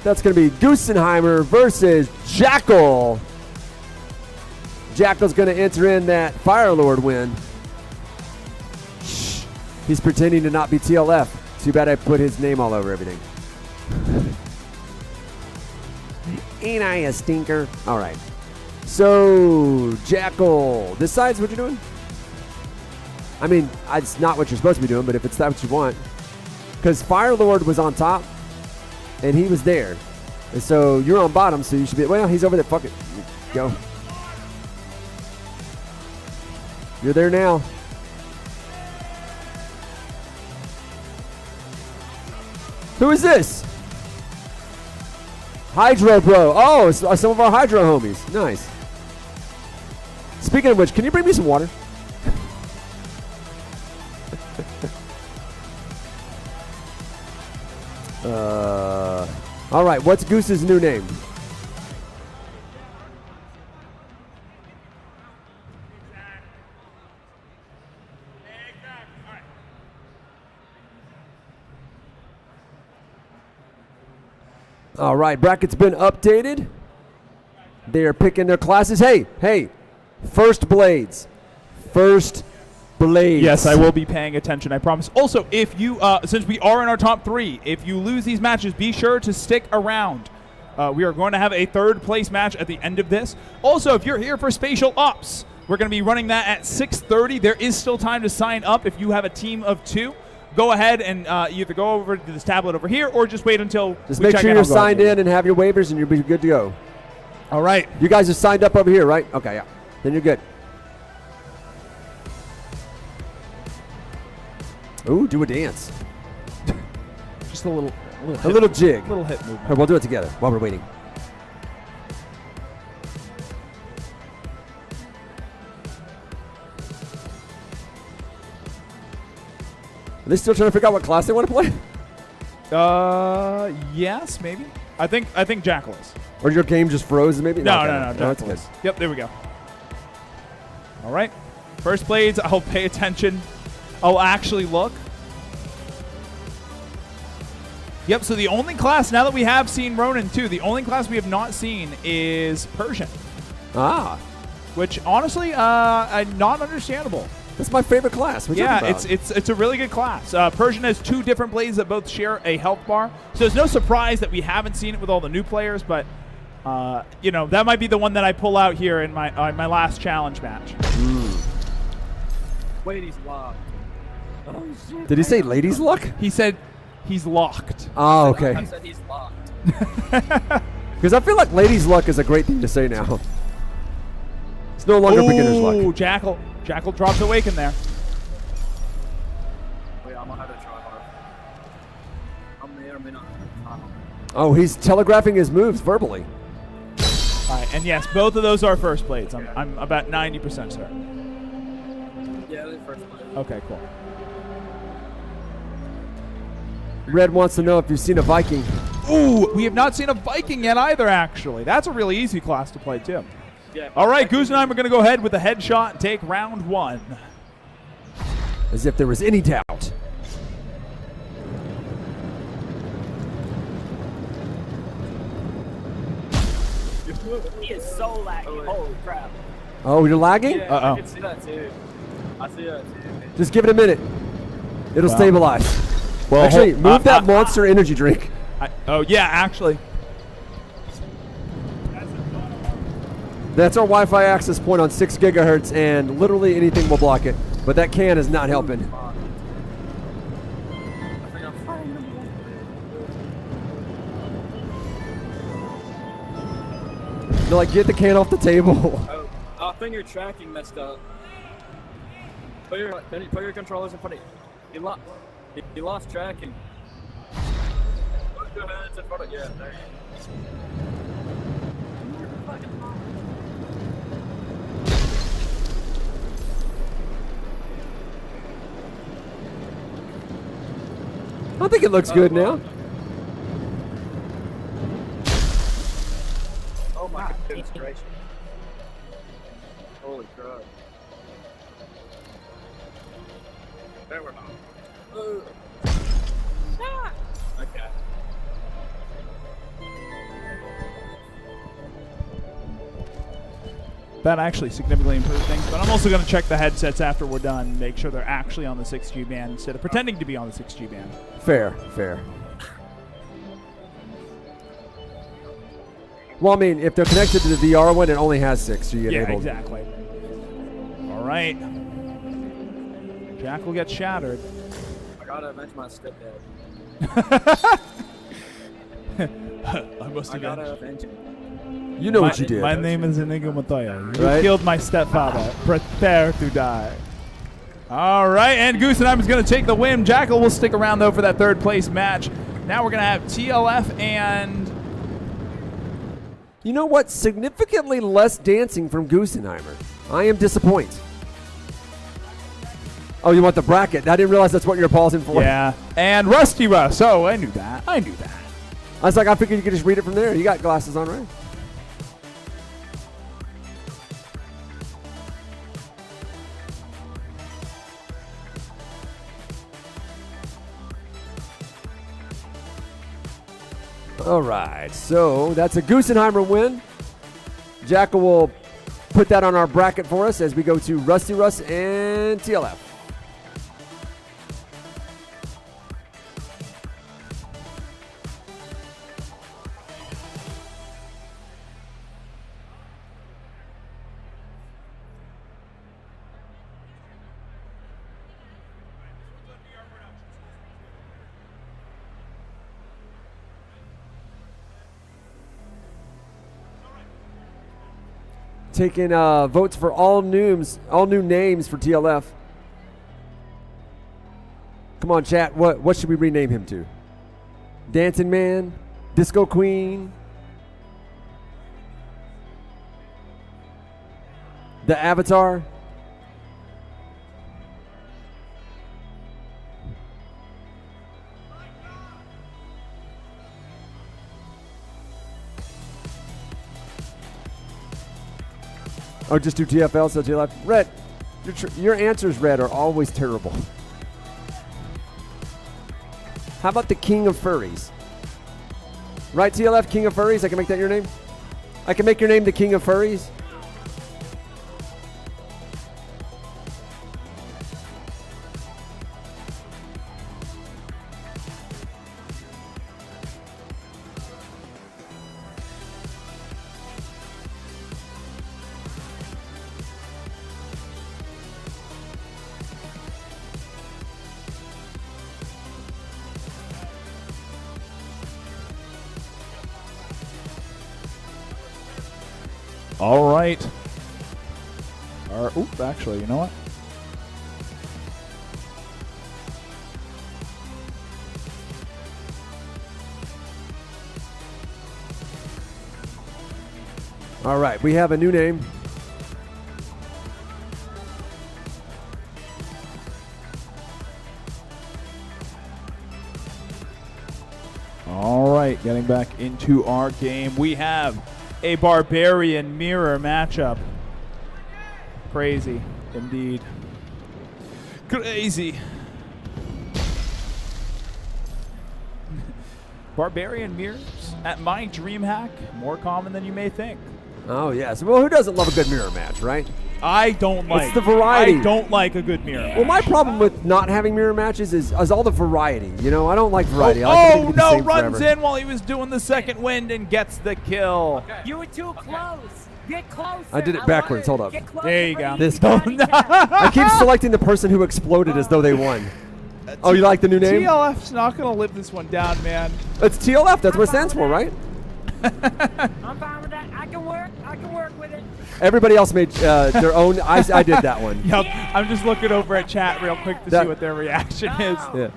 That's going to be Goosenheimer versus Jackal. Jackal's going to enter in that Fire Lord win. Shh. He's pretending to not be TLF. Too bad I put his name all over everything. Ain't I a stinker? All right. So, Jackal decides what you're doing. I mean, it's not what you're supposed to be doing, but if it's that what you want. Because Fire Lord was on top, and he was there. And so you're on bottom, so you should be, well, he's over there. Fuck it. Go. You're there now. Who is this? Hydro Bro. Oh, it's some of our Hydro homies. Nice. Speaking of which, can you bring me some water? All right, what's Goose's new name? All right, bracket's been updated. They are picking their classes. Hey, first blades. First blades. Yes, I will be paying attention, I promise. Also, if you, since we are in our top 3, if you lose these matches, be sure to stick around. We are going to have a 3rd place match at the end of this. Also, if you're here for Spatial Ops, we're going to be running that at 6:30. There is still time to sign up if you have a team of 2. Go ahead and either go over to this tablet over here or just wait until Just make sure you're signed in and have your waivers and you'll be good to go. All right. You guys are signed up over here, right? Okay, yeah. Then you're good. Ooh, do a dance. Just a little A little jig. little hip movement. All right, we'll do it together while we're waiting. Are they still trying to figure out what class they want to play? Yes, maybe. I think Jackal is. Or your game just froze maybe? No, Okay. no, That's Jackal good. is. Yep, there we go. All right. First blades, I'll pay attention. I'll actually look. Yep, so the only class, now that we have seen Ronin too, the only class we have not seen is Persian. Ah. Which, honestly, not understandable. That's my favorite class. What you Yeah, talking about? it's a really good class. Persian has 2 different blades that both share a health bar. So it's no surprise that we haven't seen it with all the new players, but, you know, that might be the one that I pull out here in my last challenge match. Ladies locked. Oh, shit. Did he say ladies luck? He said he's locked. Oh, I okay. said he's locked. Because I feel like ladies luck is a great thing to say now. It's no longer beginner's luck. Ooh, Jackal drops Awaken there. Wait, I'm gonna have to try hard. I may or may not. Oh, he's telegraphing his moves verbally. All right, and yes, both of those are first blades. I'm about 90% certain. Yeah, they're first blade. Okay, cool. Red wants to know if you've seen a Viking. Ooh, we have not seen a Viking yet either, actually. That's a really easy class to play, too. Yeah. All right, Goose and I are going to go ahead with a headshot and take round 1. As if there was any doubt. He is so laggy. Holy crap. Oh, you're lagging? Yeah, Uh-oh. I can see that too. I see that too. Just give it a minute. It'll Well. stabilize. Well, Actually, move that monster energy drink. Oh, yeah, actually. That's our Wi-Fi access point on 6 gigahertz, and literally anything will block it. But that can is not helping. I think I'm fine. They're like, get the can off the table. Oh, I think your tracking messed up. Put your controllers in front of you. You lost tracking. Put your hands in front of you. Yeah, there you go. I think it looks good now. Oh my goodness gracious. Holy crap. There we're not. Okay. That actually significantly improved things, but I'm also going to check the headsets after we're done, make sure they're actually on the 6G band instead of pretending to be on the 6G band. Fair, fair. Well, I mean, if they're connected to the VR one, it only has 6, so you Yeah, enabled. exactly. All right. Jack will get shattered. I gotta avenge my stepdad. I must I have gotta been. avenge him. You know what you did. My name is Inigo Montoya. You Right. killed my stepfather. Prepare to die. All right, and Goose and I is going to take the win. Jackal will stick around, though, for that third place match. Now we're going to have TLF and... You know what? Significantly less dancing from Goosenheimer. I am disappointed. Oh, you want the bracket? I didn't realize that's what you're pausing for. Yeah, and Rusty Russ. Oh, I knew that. I knew that. I was like, I figured you could just read it from there. You got glasses on, right? All right, so that's a Goosenheimer win. Jackal will put that on our bracket for us as we go to Rusty Russ and TLF. Taking votes for all new names for TLF. Come on, chat. What should we rename him to? Dancing Man, Disco Queen, the Avatar. Or just do TFL, so TLF. Red, your answers, Red, are always terrible. How about the King of Furries? Right, TLF, King of Furries? I can make that your name? I can make your name the King of Furries? All right. Or, oop, actually, you know what? All right, we have a new name. All right, getting back into our game. We have a Barbarian mirror matchup. Crazy, indeed. Crazy. Barbarian mirrors at my DreamHack, more common than you may think. Oh, yes. Well, who doesn't love a good mirror match, right? I don't like. It's the variety. I don't like a good mirror. Well, my problem with not having mirror matches is all the variety. You know, I don't like variety. I like everything to be the no! same Runs forever. in while he was doing the second wind and gets the kill. You were too close. Get closer. I did it backwards. Hold up. Get closer. There you go. This- I I keep selecting the person who exploded as though they won. Oh, you like the new name? TLF's not gonna live this one down, man. It's TLF. That's what it stands for, right? I'm fine with that. I can work with it. Everybody else made their own. I did that one. Yep. I'm just looking over at chat real quick to That- see what their reaction is. Yeah.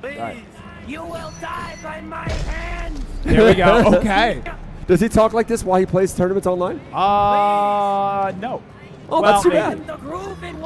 Please, you will die by my hands. There we go. Okay. Does he talk like this while he plays tournaments online? No. Oh, Well, that's too maybe. bad. The groove in